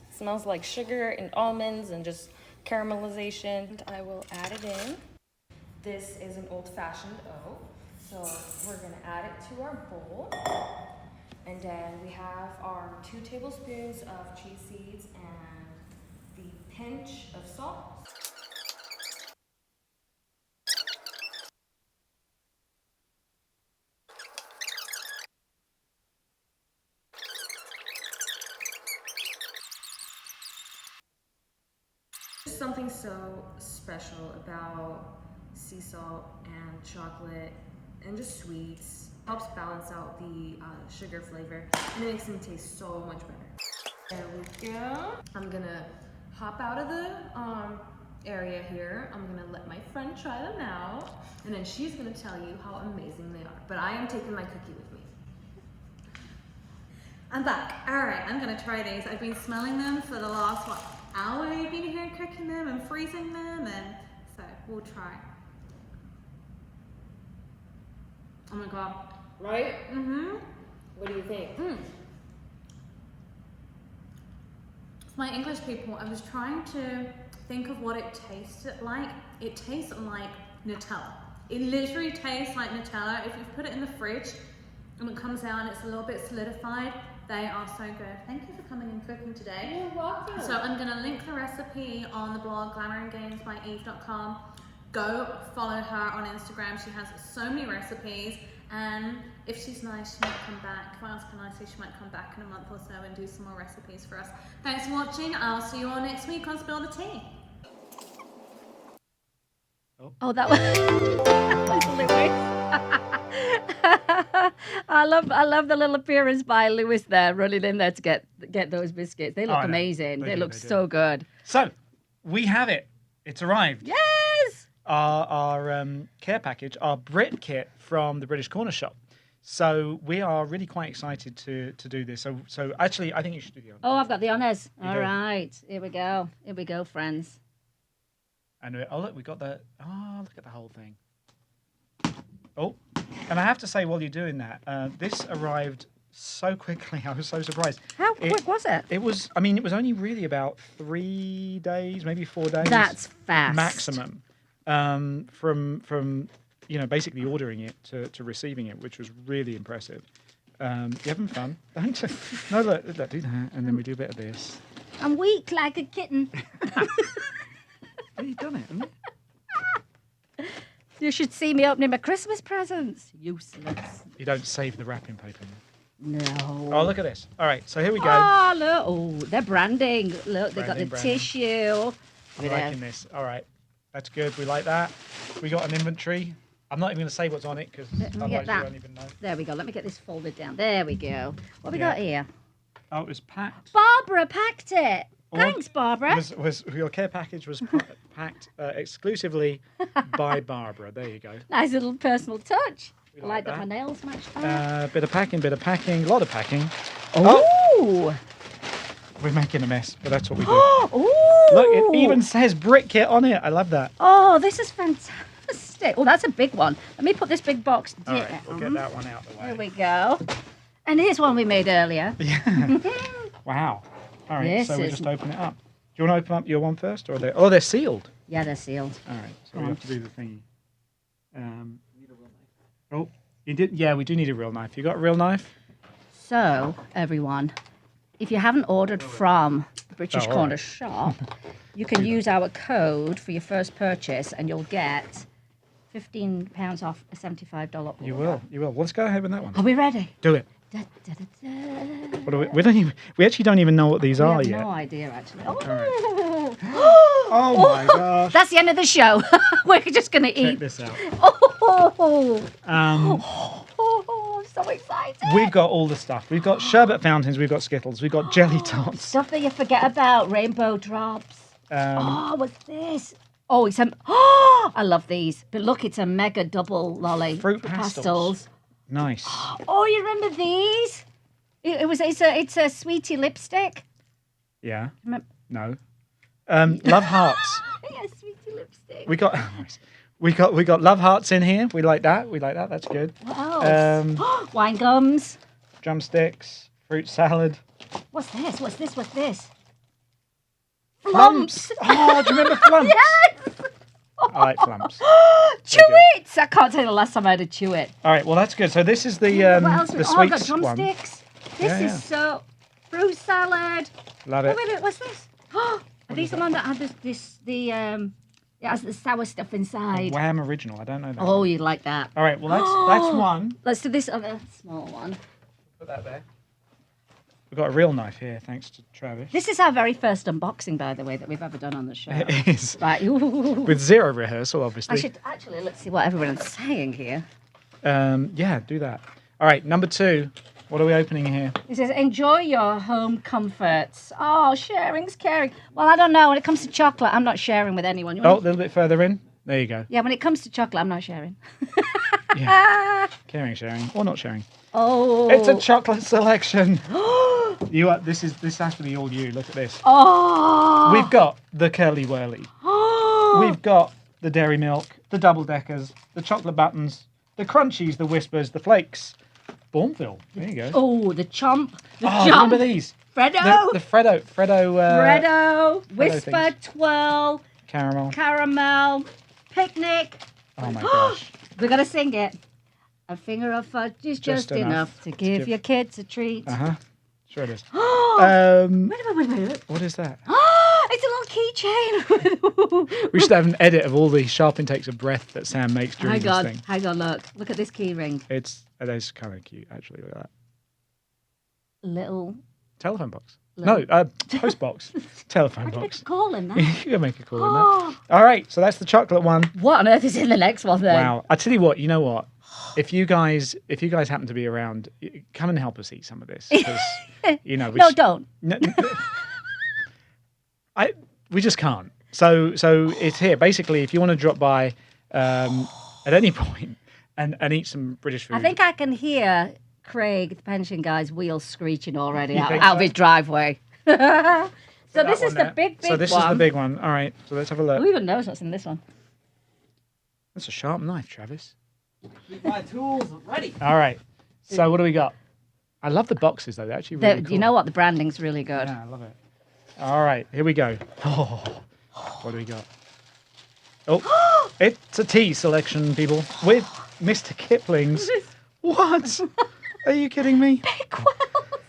smells like sugar and almonds and just caramelization. I will add it in. This is an old-fashioned O, so we're gonna add it to our bowl. And then we have our 2 tablespoons of chia seeds and the pinch of salt. There's something so special about sea salt and chocolate and just sweets. Helps balance out the sugar flavor and it makes them taste so much better. There we go. I'm gonna hop out of the area here. I'm gonna let my friend try them out and then she's gonna tell you how amazing they are. But I am taking my cookie with me. I'm back. All right, I'm gonna try these. I've been smelling them for the last, hour you've been here cooking them and freezing them, and so we'll try. Oh my God. Right? Mm-hmm. What do you think? For my English people, I was trying to think of what it tasted like. It tastes like Nutella. It literally tastes like Nutella. If you put it in the fridge and it comes out and it's a little bit solidified, they are so good. Thank you for coming and cooking today. You're welcome. So I'm gonna link the recipe on the blog glamourandgames.eve.com. Go follow her on Instagram. She has so many recipes, and if she's nice, she might come back. If I ask her nicely, she might come back in a month or so and do some more recipes for us. Thanks for watching. I'll see you all next week on Spill the Tea. Oh, that was, that was Lewis. I love the little appearance by Lewis there, running in there to get those biscuits. They look amazing. They look so good. So we have it. It's arrived. Yes. Our care package, our Brit Kit from the British Corner Shop. So we are really quite excited to do this. So actually, I think you should do the honors. Oh, I've got the honors. You All do. right. Here we go. Here we go, friends. And look, we got the. Oh, look at the whole thing. Oh, and I have to say, while you're doing that, this arrived so quickly. I was so surprised. How quick was it? It was. I mean, it was only really about 3 days, maybe 4 days. That's fast. Maximum. From basically ordering it to receiving it, which was really impressive. You having fun? No, look, do that, and then we do a bit of this. I'm weak like a kitten. Oh, you've done it, haven't you? You should see me opening my Christmas presents. Useless. You don't save the wrapping paper. No. Oh, look at this. All right, so here we go. Oh, look. Oh, they're branding. Look, they got the Branding. tissue. I'm liking this. All right, that's good. We like that. We got an inventory. I'm not even going to say what's on it because Let me otherwise get you that. won't even know. There we go. Let me get this folded down. There we go. What have we got here? Oh, it was packed. Barbara packed it. Thanks, Barbara. Was your care package was packed exclusively by Barbara. There you go. Nice little personal touch. We I like like that that. my nails match that. Bit of packing, a lot of packing. Oh! We're making a mess, but that's what we do. Oh! Look, it even says Brit Kit on it. I love that. Oh, this is fantastic. Oh, that's a big one. Let me put this big box All down. right, we'll get that one out of the way. Here we go. And here's one we made earlier. Yeah. Wow. All right, This so we is- just open it up. Do you want to open up your one first, or they're sealed? Yeah, they're sealed. All right, so we have to do the thingy. Oh, you did? Yeah, we do need a real knife. You got a real knife? So, everyone, if you haven't ordered from the British all Corner right. Shop, you can use our code for your first purchase, and you'll get £15 off a $75 order. You will. Let's go ahead with that one. Are we ready? Do it. Da, da, da, da. What do we don't even. We actually don't even know what these We are have yet. no idea, actually. Oh my gosh! That's the end of the show. We're just going to Check eat. this out. Oh, I'm so excited. We've got all the stuff. We've got sherbet fountains. We've got Skittles. We've got jelly tots. Stuff that you forget about. Rainbow drops. Um, What's this? Oh, it's a. Oh, I love these. But look, it's a mega double lolly. Fruit pastels. Nice. Oh, you remember these? It's a sweetie lipstick. Yeah. Remember? No. Love hearts. Yeah, sweetie lipstick. We got love hearts in here. We like that. That's good. What else? Wine gums. Drumsticks. Fruit salad. What's this? Flumps. Oh, do you remember flumps? Yes. I like flumps. Chewits. I can't tell you the last time I had to chew it. All right. Well, that's good. So this is the What else? the I got sweets one. drumsticks. This Yeah, is yeah. so fruit salad. Love Oh, it. wait, what's this? Are these the one that had it has the sour stuff inside? Wham original. I don't know that. Oh, one. you like that? All right. Well, that's one. Let's do this other small one. Put that there. We've got a real knife here, thanks to Travis. This is our very first unboxing, by the way, that we've ever done on the show. It is. Right. With zero rehearsal, obviously. I should actually let's see what everyone's saying here. Yeah, do that. All right, number 2. What are we opening here? It says, enjoy your home comforts. Oh, sharing's caring. Well, I don't know. When it comes to chocolate, I'm not sharing with anyone. You Oh, a want little bit further in. There you go. Yeah, when it comes to chocolate, I'm not sharing. Yeah. Caring, sharing, or not sharing. Oh. It's a chocolate selection. This has to be all you. Look at this. Oh. We've got the Curly Whirly. Oh. We've got the dairy milk, the double deckers, the chocolate buttons, the crunchies, the whispers, the flakes. Bourneville. There you go. Oh, the chomp. The Oh, chomp. remember these? Freddo. The Freddo. Freddo. Whisper, things. twirl, Caramel. caramel, picnic. Oh my gosh. We gotta sing it. A finger of fudge is just enough to give your kids a treat. Uh-huh. Sure it is. Wait. What is that? It's a little keychain. We should have an edit of all the sharp intakes of breath that Sam makes during this thing. Hang on, look at this key ring. It is kind of cute, actually. Look at that. Little. Telephone box. Little- No, post box. Telephone I can make box. a call in that. You can make a call in that. All right, so that's the chocolate one. What on earth is in the next one then? Wow. I tell you what. You know what? If you guys happen to be around, come and help us eat some of this. 'Cause, No, don't. No, we just can't. So it's here. Basically, if you want to drop by at any point and eat some British food. I think I can hear Craig, the pension guy's wheels screeching already You out think of so? his driveway. So That this one is the there. big So this one. is the big one. All right. So let's have a look. Who even knows what's in this one? That's a sharp knife, Travis. We've got tools ready. All right. So what do we got? I love the boxes though. They're actually really cool. You know what? The branding's really good. Yeah, I love it. All right, here we go. Oh, what do we got? Oh, it's a tea selection, people, with Mr. Kipling's. What? Are you kidding me? Big well.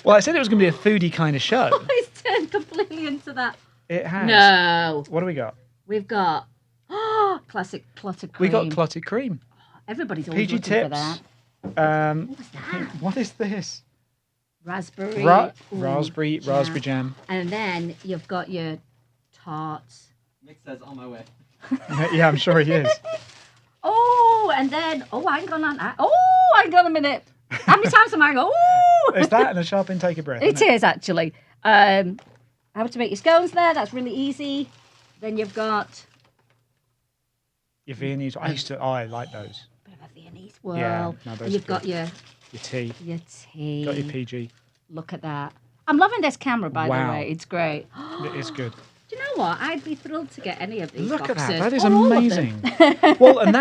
Well, I said it was going to be a foodie kind of show. It's turned completely into that. It has. No. What do we got? We've got classic clotted cream. We got clotted cream. Everybody's always PG looking tips. for that. What's that? What is this? Raspberry. Raspberry jam. And then you've got your tarts. Mick says on my way. Yeah, I'm sure he is. Oh, and then, hang on a minute. How many times am I going, Is that and a sharp intake of breath? It isn't is, actually. How to make your scones there. That's really easy. Then you've got Your Viennese. I like those. a bit of a Viennese whirl. Yeah, no, those and you've are got good. your tea. tea. Got your PG. Look at that. I'm loving this camera, by Wow. the way. It's great. It is good. Do you know what? I'd be thrilled to get any of these Look boxes. at that. That is All of them. amazing. Well, and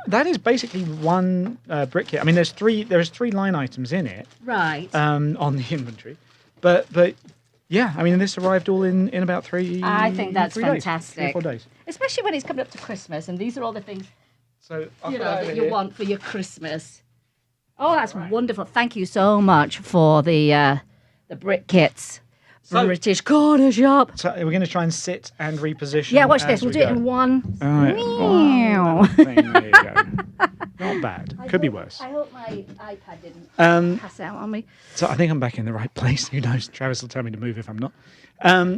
that is basically one Brit Kit. I mean, there's three line items in it. Right. On the inventory, but yeah, I mean, this arrived all in about 3. I think that's 3 days, fantastic. 3 or 4 days. Especially when it's coming up to Christmas, and these are all the things So I'll you put know that over that you here. want for your Christmas. Oh, that's wonderful! Thank you so much for the Brit Kits. So- British corner shop. So we're going to try and sit and reposition. Yeah, watch as this. We'll we do it go. in one. All right. Meow. One thing, there you go. Not bad. Could be worse. I hope my iPad didn't pass out on me. So I think I'm back in the right place. Who knows? Travis will tell me to move if I'm not.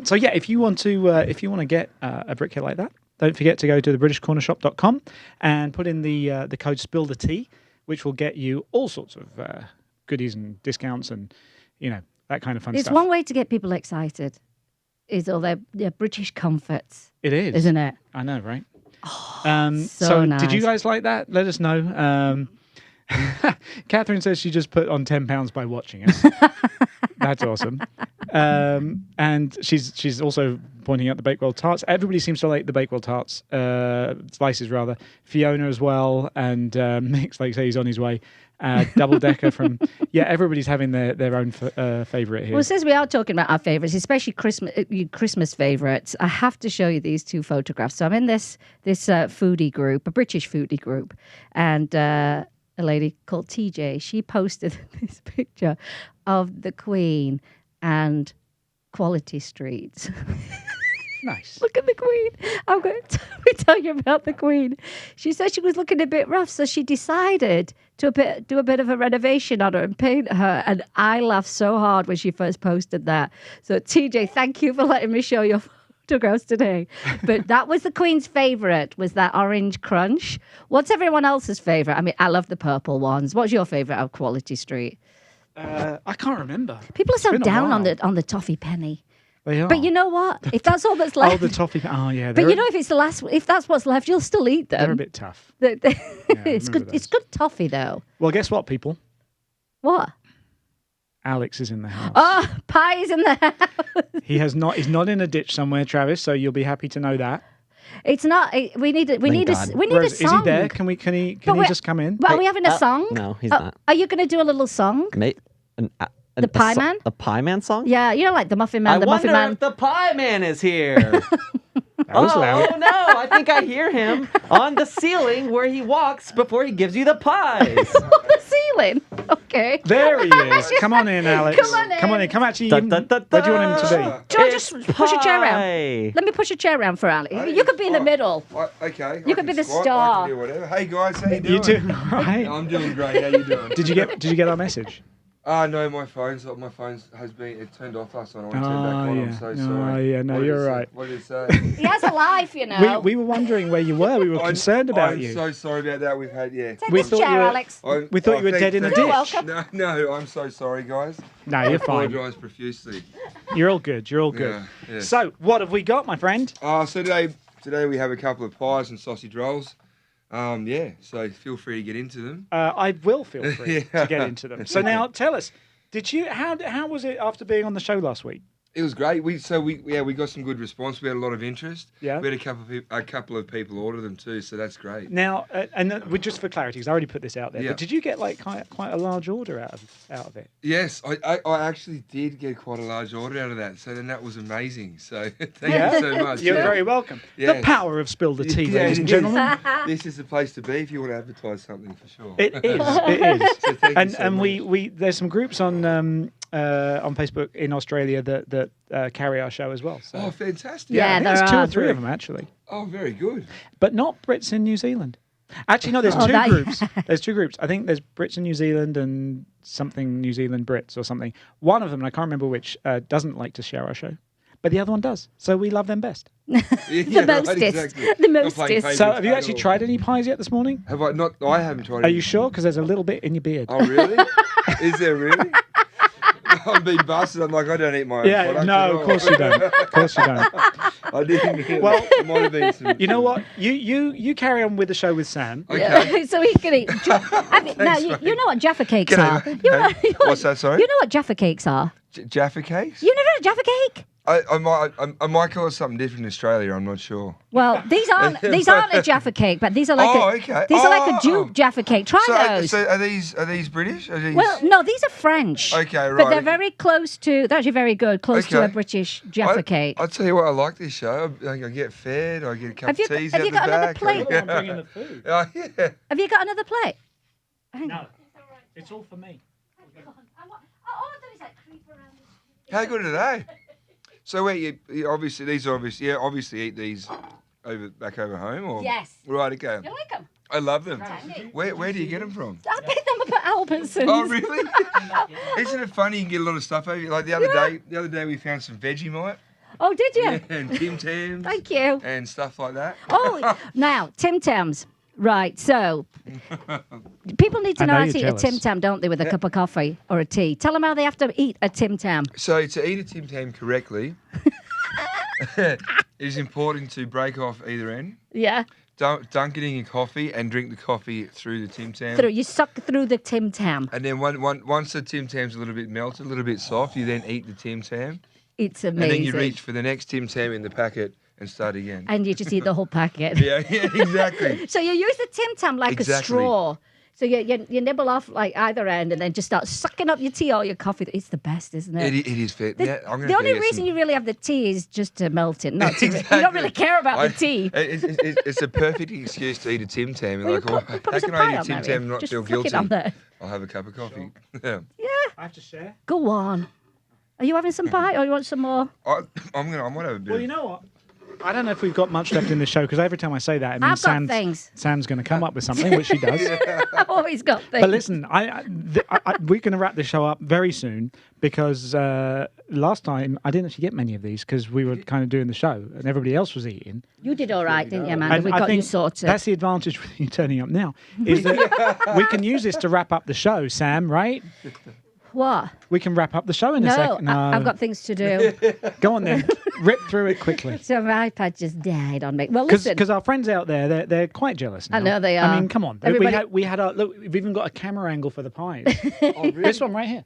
So yeah, if you want to get a Brit Kit like that, don't forget to go to thebritishcornershop.com and put in the code Spill the Tea, which will get you all sorts of goodies and discounts and that kind of fun It's stuff. one way to get people excited. Is all their British comforts, It is, isn't it? I know, right? so did you nice. guys like that? Let us know. Catherine says she just put on £10 by watching us. That's awesome. And she's also pointing out the Bakewell tarts. Everybody seems to like the Bakewell tarts, slices rather. Fiona as well, and Mick's like say he's on his way. Double decker from everybody's having their own favourite here. Well, since we are talking about our favourites, especially Christmas favourites, I have to show you these 2 photographs. So I'm in this foodie group, a British foodie group, and a lady called TJ. She posted this picture of the Queen and Quality Streets. Nice. Look at the Queen. I'm going to tell you about the Queen. She said she was looking a bit rough, so she decided to do a bit of a renovation on her and paint her. And I laughed so hard when she first posted that. So TJ, thank you for letting me show your photographs today. But that was the Queen's favourite, was that orange crunch. What's everyone else's favourite? I mean, I love the purple ones. What's your favourite of Quality Street? I can't remember. People are so been a down while. on the toffee penny. They are. But you know what? If that's all that's left, Oh, the toffee. Oh, yeah. but you know, if it's the last, if that's what's left, you'll still eat them. they're a bit tough. It's good. remember It's those. good toffee, though. Well, guess what, people? What? Alex is in the house. Oh, pie's in the house. He's not in a ditch somewhere, Travis. So you'll be happy to know that. It's not. We need a God. song. Is he there? Can he we're- just come in? But are we having a song? No, he's not. Are you going to do a little song? Mate, The Pie Man? The Pie Man song? Yeah, you know, like the Muffin Man. I the wonder Muffin Man. if the Pie Man is here. That was loud. Oh no! I think I hear him on the ceiling where he walks before he gives you the pies. The ceiling. Okay. There he is. Come on in, Alex. Come on in. Come on in. Come actually. Da, da, da, Where do you want him to da. Do I It's just push a chair around? pie. Let me push a chair around for Alex. You could be in the middle. Okay. You I could be can the squat, star. I can do whatever. Hey guys, how you be? doing? You too. Right. I'm doing great. How you doing? Did you get our message? No, my phone has been turned off last night. I want to turn back on. I'm so sorry. Yeah, no, What did you're it say? right. What did it say? He has a life, you know. We were wondering where you were. We were concerned about I'm you. so sorry about that. We've had Take we this thought chair, you were- Alex. We thought you were dead in a You're ditch. welcome. No, I'm so sorry, guys. No, you're I fine. apologise profusely. You're all good. You're all good. Yeah, yeah. So, what have we got, my friend? So today we have a couple of pies and sausage rolls. So feel free to get into them. I will feel free Yeah. to get into them. So now, tell us. Did you? How was it after being on the show last week? It was great. We got some good response. We had a lot of interest. Yeah. We had a couple of people order them too, so that's great. Now, just for clarity, because I already put this out there, Yeah. but did you get like quite a large order out of it? Yes, I actually did get quite a large order out of that. So then that was amazing. So thank Yeah? you so much. You're Yeah. very welcome. The Yes. power of Spill the Tea, Yeah, ladies and it is. gentlemen. This is the place to be if you want to advertise something for sure. It is. It is. So thank you And so much. we there's some groups on Facebook in Australia that carry our show as well. So. Oh, fantastic. Yeah, I think there there's 2 are or 3 three. of them actually, Oh, very good. but not Brits in New Zealand. Actually, no. There's Oh, two that- groups. There's 2 groups. I think there's Brits in New Zealand and something New Zealand Brits or something. One of them, and I can't remember which, doesn't like to share our show, but the other one does. So we love them best. Yeah, The mostest. exactly. The Not playing mostest. favourites So have you at actually all. tried any pies yet this morning? Have I not? I haven't tried. Are any. you sure? Because there's a little bit in your beard. Oh, really? Is there really? I'm being busted. I'm like, I don't eat my own Yeah, product no, at of all. course you don't. Of course you don't. I didn't. Well, there might have been some. You know what? You carry on with the show with Sam. Okay. So he can eat. I mean, now you know what Jaffa cakes G'day, are. mate. You know What's that, sorry? You know what Jaffa cakes are. Jaffa cakes? You never had a Jaffa cake? I might call it something different in Australia. I'm not sure. Well, these aren't a Jaffa cake, but these are like a dupe Jaffa cake. Try those. So are these British? Are these... Well, no, these are French. Okay, right. But they're very close to. They're actually very good, close to a British Jaffa cake. I'll tell you what, I like this show. I get fed. I get a cup of teas out the back. Have you got another plate? I'm bringing the food. Oh, yeah. Have you got another plate? No, it's all for me. How good are they? So where you obviously eat these back over home or Yes. Right, okay. You like them? I love them. Right. Where do you get them from? I picked them up at Albertsons. Oh really? Isn't it funny you can get a lot of stuff over? Like the other day we found some Vegemite. Oh, did you? Yeah, and Tim Tams. Thank you. And stuff like that. Oh, now Tim Tams. Right, so people need to know how to eat a Tim Tam, don't they, with a cup of coffee or a tea? Tell them how they have to eat a Tim Tam. So to eat a Tim Tam correctly, it is important to break off either end. Yeah. Dunk it in your coffee and drink the coffee through the Tim Tam. You suck through the Tim Tam. And then once the Tim Tam's a little bit melted, a little bit soft, you then eat the Tim Tam. It's amazing. And then you reach for the next Tim Tam in the packet and start again. And you just eat the whole packet. yeah, exactly. So you use the Tim Tam like a straw. So you nibble off like either end and then just start sucking up your tea or your coffee. It's the best, isn't it? It is fit. The only reason you really have the tea is just to melt it, not to. Exactly. You don't really care about the tea. It's a perfect excuse to eat a Tim Tam. Well, how can I eat a Tim Tam and not just feel flick guilty? it on there. I'll have a cup of coffee. Yeah. I have to share. Go on. Are you having some pie or you want some more? I'm gonna have a bit. Well, you know what? I don't know if we've got much left in the show because every time I say that, it means I've got things. Sam's going to come up with something, which she does. I've always got things. But listen, we're going to wrap the show up very soon because last time I didn't actually get many of these because we were kind of doing the show and everybody else was eating. You did all right, didn't you, Amanda? We got you sorted. That's the advantage with you turning up now, is that we can use this to wrap up the show, Sam, right? What? We can wrap up the show in a second. No, I've got things to do. Go on then. Rip through it quickly. So my iPad just died on me. Well, listen. Because our friends out there, they're quite jealous now. I know they are. I mean, come on. We had a look. We've even got a camera angle for the pies. Oh, really? This one right here.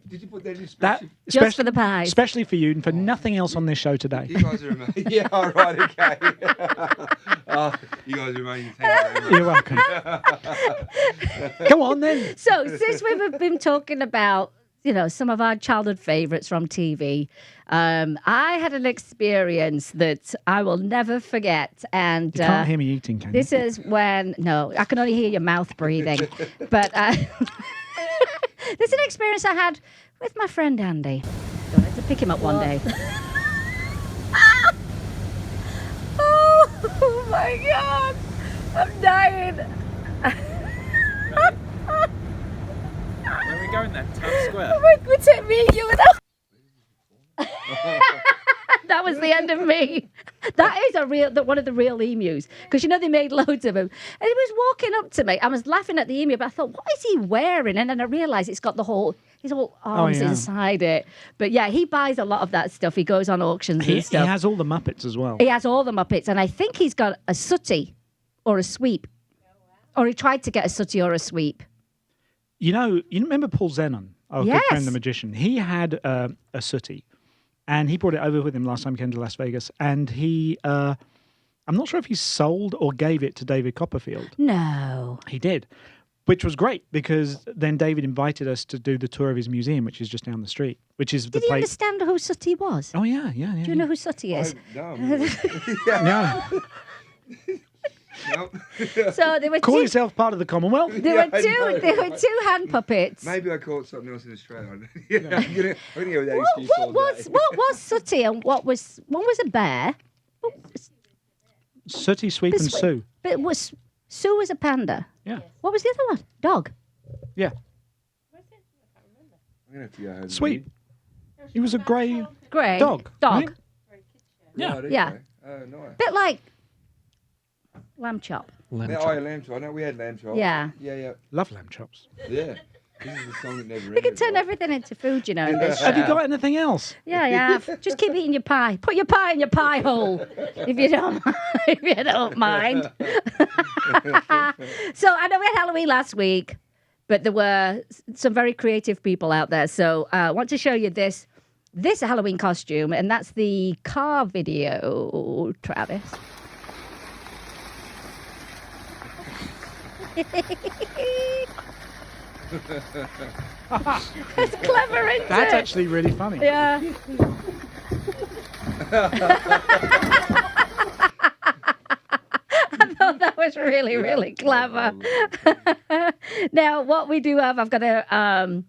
Did you put that in Just for the pies. Especially for you and for nothing else on this show today. You guys are amazing. Yeah, all right, okay. You guys are amazing. Thank you very much. You're welcome. Go on then. So since we've been talking about some of our childhood favourites from TV, I had an experience that I will never forget. And you can't hear me eating, can you? This is when, no, I can only hear your mouth breathing. But this is an experience I had with my friend Andy. I had to pick him up one day. Oh my God, I'm dying. Where are we going then? Times Square? We'll take me and you and that was the end of me. That is one of the real emus. Because they made loads of them. And he was walking up to me. I was laughing at the emu, but I thought, what is he wearing? And then I realised it's got his whole arms inside it. But yeah, he buys a lot of that stuff. He goes on auctions and stuff. He has all the Muppets as well. He has all the Muppets. And I think he's got a sooty or a sweep. Or he tried to get a sooty or a sweep. You remember Paul Zenon, our good friend, the magician? He had a sooty, and he brought it over with him last time he came to Las Vegas. And he, I'm not sure if he sold or gave it to David Copperfield. No. He did, which was great because then David invited us to do the tour of his museum, which is just down the street, which is the place. Did you understand who Sooty was? Oh, yeah. Do you know who Sooty is? No. No. Nope. So they were Call yourself part of the Commonwealth. There were two hand puppets. Maybe I called something else in Australia. I'm gonna go with that excuse all day. What was Sooty and one was a bear? Sooty, Sweep, and Sue. But Sue was a panda. Yeah. What was the other one? Dog. Yeah. I'm gonna have to go home. Sweet. He was a grey dog. Right? Yeah. Right, okay. Yeah. Oh, nice. Bit like lamb chop. Lamb chop. I know we had lamb chop. Yeah. Yeah. Love lamb chops. Yeah. This is the song that never ended. We can turn everything into food, in this show. Have you got anything else? Yeah, I have. Just keep eating your pie. Put your pie in your pie hole, if you don't mind. So I know we had Halloween last week, but there were some very creative people out there. So I want to show you this. this Halloween costume, and that's the car video, Travis. That's clever, isn't That's it? actually really funny. Yeah. I thought that was really, really clever. Now, what we do have, I've got a.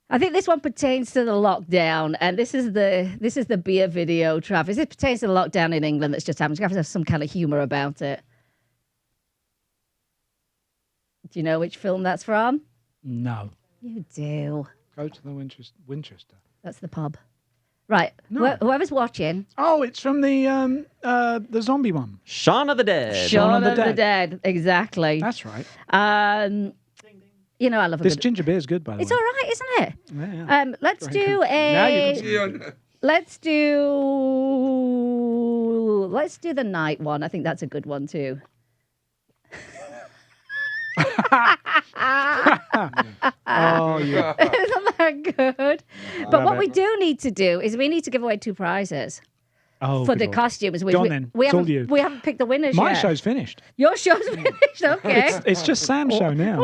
I think this one pertains to the lockdown, and this is the beer video, Travis. It pertains to the lockdown in England that's just happened. You have to have some kind of humour about it. Do you know which film that's from? No. You do. Go to the Winchester. That's the pub. Right. No. Whoever's watching. Oh, it's from the zombie one. Shaun of the Dead. Shaun of the Dead. Exactly. That's right. You know, I love a This bit. ginger beer is good, by the It's way. all right, isn't it? Yeah. Let's Very do good. Now you can a. Let's do the night one. I think that's a good one too. Oh, yeah. Isn't that good? But what we do need to do is we need to give away 2 prizes Oh, for good the Lord. costumes. Go on then. It's all you. We haven't picked the winners My yet. show's finished. Your show's finished. Okay. It's just Sam's show now.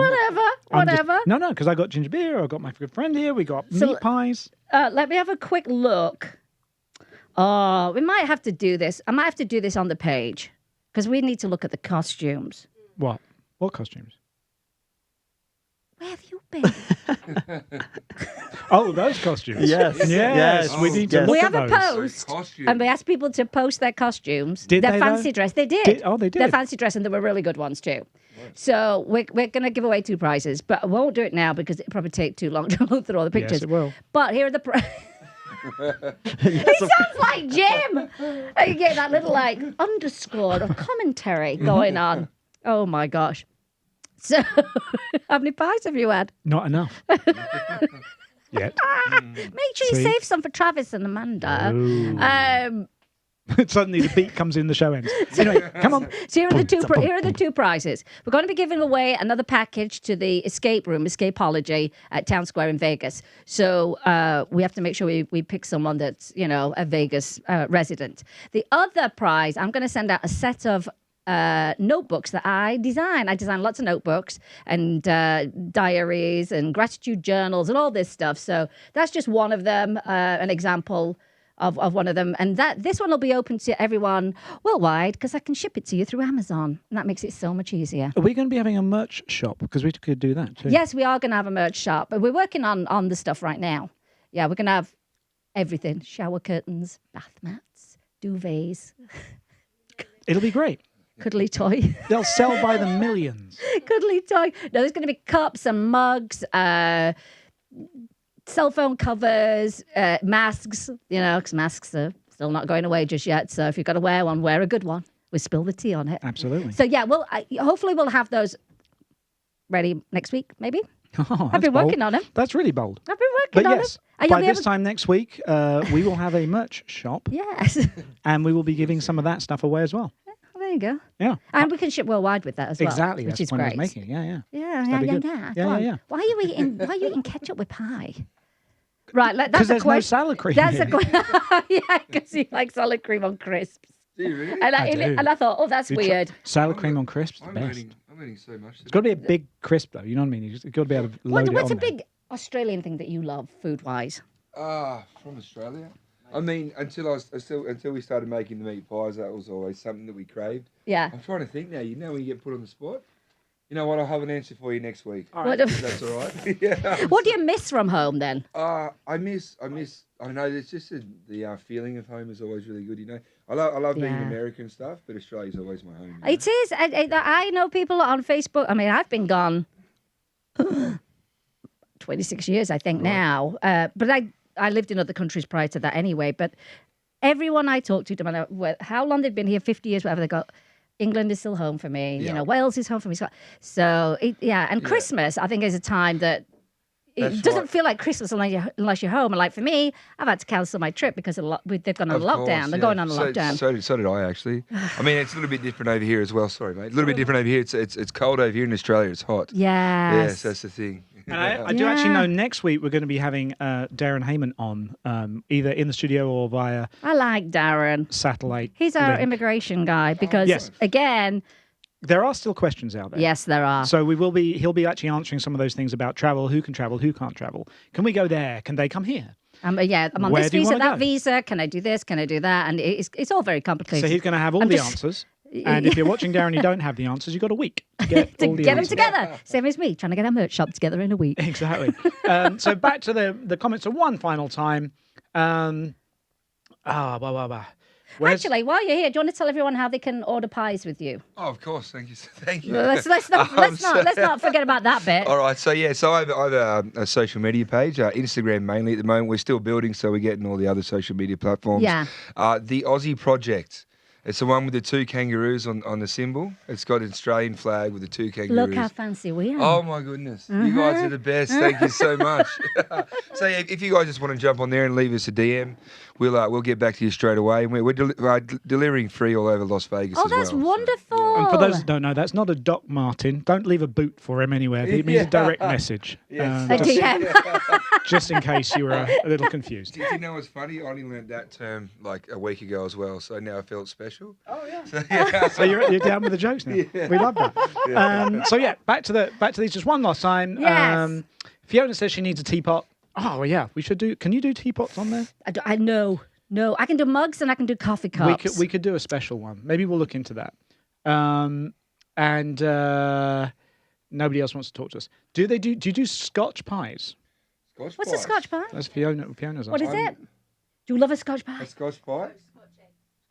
Whatever. No, because I got ginger beer. I got my good friend here. We got meat pies. Let me have a quick look. Oh, we might have to do this. I might have to do this on the page because we need to look at the costumes. What? What costumes? Where have you been? Oh, those costumes. Yes. Yes. We need to look We at have a those. post, and we asked people to post their costumes. Did their they, fancy though? dress. They did. Oh, they did. Their fancy dress, and there were really good ones too. So we're going to give away 2 prizes, but I won't do it now because it'll probably take too long to look through all the pictures. Yes, it will. But here are the prizes. He sounds like Jim. You get that little underscore of commentary going on. Oh my gosh. So, how many pies have you had? Not enough. Yet. Make sure you See? save some for Travis and Amanda. Ooh. Suddenly the beat comes in, the show ends. Anyway, come on. So here are the 2 prizes. We're going to be giving away another package to the escape room, Escapology at Town Square in Vegas. So we have to make sure we pick someone that's, a Vegas resident. The other prize, I'm going to send out a set of notebooks that I design. I design lots of notebooks and diaries and gratitude journals and all this stuff. So that's just one of them, an example of one of them. And this one will be open to everyone worldwide because I can ship it to you through Amazon. And that makes it so much easier. Are we going to be having a merch shop? Because we could do that too. Yes, we are going to have a merch shop. But we're working on the stuff right now. Yeah, we're going to have everything. Shower curtains, bath mats, duvets. It'll be great. Cuddly toy. They'll sell by the millions. Cuddly toy. No, there's going to be cups and mugs, cell phone covers, masks, because masks are still not going away just yet. So if you've got to wear one, wear a good one. We spill the tea on it. Absolutely. So yeah, hopefully we'll have those ready next week, maybe. Oh, I've been bold. working on them. That's really bold. I've been working But on yes, them. And by you'll be this able- time next week, we will have a merch shop. Yes. And we will be giving some of that stuff away as well. There you go. Yeah. And we can ship worldwide with that as well. Exactly. Which That's is the point I great. was making. Yeah. Yeah. That'd be good. Go Yeah, on. yeah. Why are you eating ketchup with pie? Right, that's Because a there's no question. salad cream. That's in a it. question. Yeah, because you like salad cream on crisps. Do you really? And I do. and I thought, that's You try- weird. Salad cream on crisps, the I'm best. eating so much. It's got to be a big crisp, though. You know what I mean? You've got to be able to load it What's on a there. big Australian thing that you love food-wise? From Australia. I mean, until we started making the meat pies, that was always something that we craved. Yeah. I'm trying to think now. You know when you get put on the spot? You know what? I'll have an answer for you next week. What, If that's all right. Yeah. what do you miss from home then? I miss. I know. It's just the feeling of home is always really good. I love being Yeah. American stuff, but Australia's always my home. It is. I know people on Facebook. I mean, I've been gone 26 years, I think, now. But I lived in other countries prior to that anyway. But everyone I talk to, no matter how long they've been here, 50 years, whatever, they go, England is still home for me. Yeah. Wales is home for me. So, and Christmas, I think, is a time that it That's doesn't right. feel like Christmas unless you're home. And like for me, I've had to cancel my trip because they've gone on Of lockdown. course, They're yeah. going on a lockdown. So did I actually. I mean, it's a little bit different over here as well. Sorry, mate. A little bit different over here. It's cold over here in Australia. It's hot. Yes. Yes, that's the thing. And I do actually know next week we're going to be having Darren Heyman on, either in the studio or via I like Darren. satellite. He's our link. immigration guy because, Yes. again, There are still questions out there. yes, there are. So he'll be actually answering some of those things about travel, who can travel, who can't travel. Can we go there? Can they come here? Yeah, I'm on Where this do you visa, wanna that go? visa. Can I do this? Can I do that? And it's all very complicated. So he's going to have all I'm the just- answers. And if you're watching Darren, you don't have the answers, you've got a week to get to all the get them answers. together. Same as me, trying to get our merch shop together in a week. Exactly. So back to the comments one final time. Actually, while you're here, do you want to tell everyone how they can order pies with you? Oh, of course. Thank you. Thank you. Let's not forget about that bit. All right. So I have a social media page, Instagram mainly at the moment. We're still building, so we're getting all the other social media platforms. Yeah. The Aussie Project. It's the one with the two kangaroos on the symbol. It's got an Australian flag with the two kangaroos. Look how fancy we are. Oh my goodness. You guys are the best. Thank you so much. So if you guys just want to jump on there and leave us a DM, we'll get back to you straight away. And we're delivering free all over Las Vegas Oh, as well. that's wonderful. And for those that don't know, that's not a Doc Martin. Don't leave a boot for him anywhere. It means a direct message. Yes. A DM. Just in case you were a little confused. Did you know what's funny? I only learned that term like a week ago as well, so now I felt special. Oh yeah. So you're down with the jokes now. Yeah. We love that. So yeah, back to these just one last time. Yes. Fiona says she needs a teapot. Oh well, yeah, we should do. Can you do teapots on there? I know. No, I can do mugs and I can do coffee cups. We could do a special one. Maybe we'll look into that. Nobody else wants to talk to us. Do you do Scotch pies? Scotch What's pie. a Scotch pie? That's Fiona's. What is it? Do you love a Scotch pie? A Scotch pie?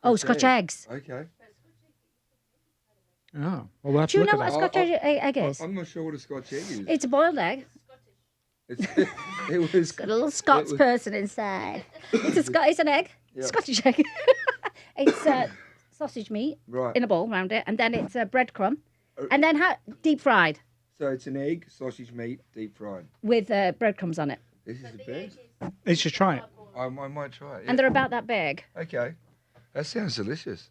Oh, Scotch eggs. Okay. Oh, well, we'll have Do you to know look what a at that. Scotch egg is? I'm not sure what a Scotch egg is. It's a boiled egg. It was Got a little Scots person inside. It's an egg. Yeah. Scottish egg. It's sausage meat Right. in a bowl around it, and then it's a breadcrumb, and then deep fried So it's an egg, sausage meat, deep fried. with breadcrumbs on it, This is the best. You should try it. I might try it. Yeah. and they're about that big. Okay. That sounds delicious.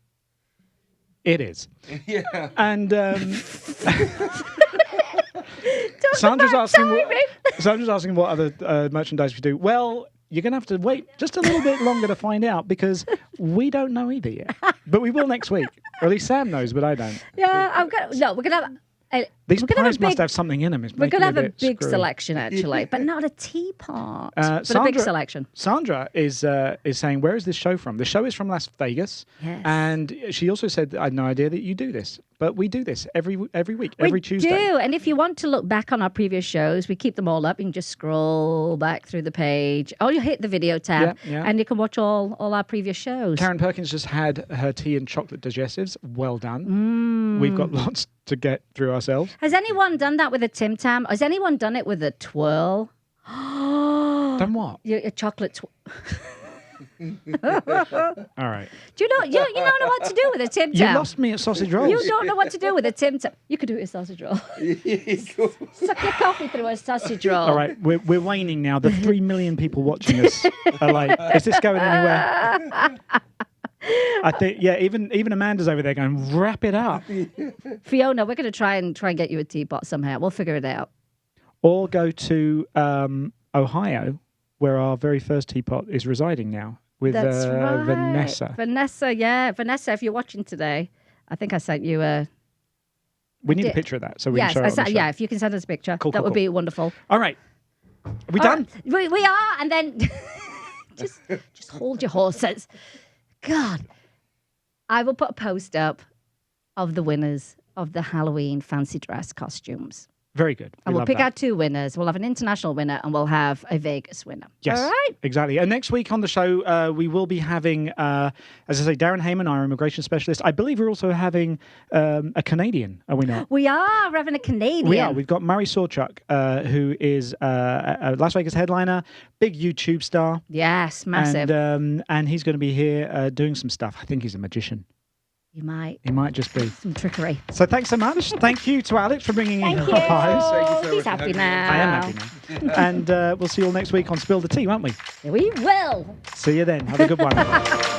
It is. Yeah. And Sandra's asking what other merchandise we do. Well, you're going to have to wait just a little bit longer to find out because we don't know either yet. But we will next week. Or at least Sam knows, but I don't. Yeah, we're gonna have. These we're gonna pies have must big, have something in them. It's We're making gonna have it a bit big screwy. selection actually, but not a teapot. But a big selection. Sandra is saying, where is this show from? The show is from Las Vegas. Yes. And she also said, I had no idea that you do this. But we do this every week, We every Tuesday. do, and if you want to look back on our previous shows, we keep them all up. You can just scroll back through the page. Oh, you hit the video tab, Yeah. and you can watch all our previous shows. Karen Perkins just had her tea and chocolate digestives. Well done. We've got lots to get through ourselves. Has anyone done that with a Tim Tam? Has anyone done it with a twirl? Done what? A chocolate All right. Do you don't know what to do with a Tim You Tam? lost me at sausage rolls. You don't know what to do with a Tim Tam. You could do it with a sausage roll. Suck your coffee through a sausage roll. All right, we're waning now. The 3 million people watching us are like, is this going anywhere? I think, yeah, even Amanda's over there going, wrap it up. Fiona, we're going to try and get you a teapot somehow. We'll figure it out. Or go to Ohio, where our very first teapot is residing now, with That's right. Vanessa. Vanessa, if you're watching today, I think I sent you a... We need a picture of that, so we can show it on the show. Yeah, if you can send us a picture, Cool, that would be wonderful. All right. Are we done? We are, and then just hold your horses. God, I will put a post up of the winners of the Halloween fancy dress costumes. Very good. And we'll pick out 2 winners. We'll have an international winner and we'll have a Vegas winner. Yes, All right? exactly. And next week on the show, we will be having, as I say, Darren Heyman, our immigration specialist. I believe we're also having a Canadian, are we not? We are. We're having a Canadian. We are. We've got Murray Sawchuk, who is a Las Vegas headliner, big YouTube star. Yes, massive. And he's going to be here doing some stuff. I think he's a magician. He might. He might just be. Some trickery. So thanks so much. Thank you to Alex for bringing in Thank our pies. Thank you so He's much for happy having me. now. I am happy now. And we'll see you all next week on Spill the Tea, won't we? We will. See you then. Have a good one.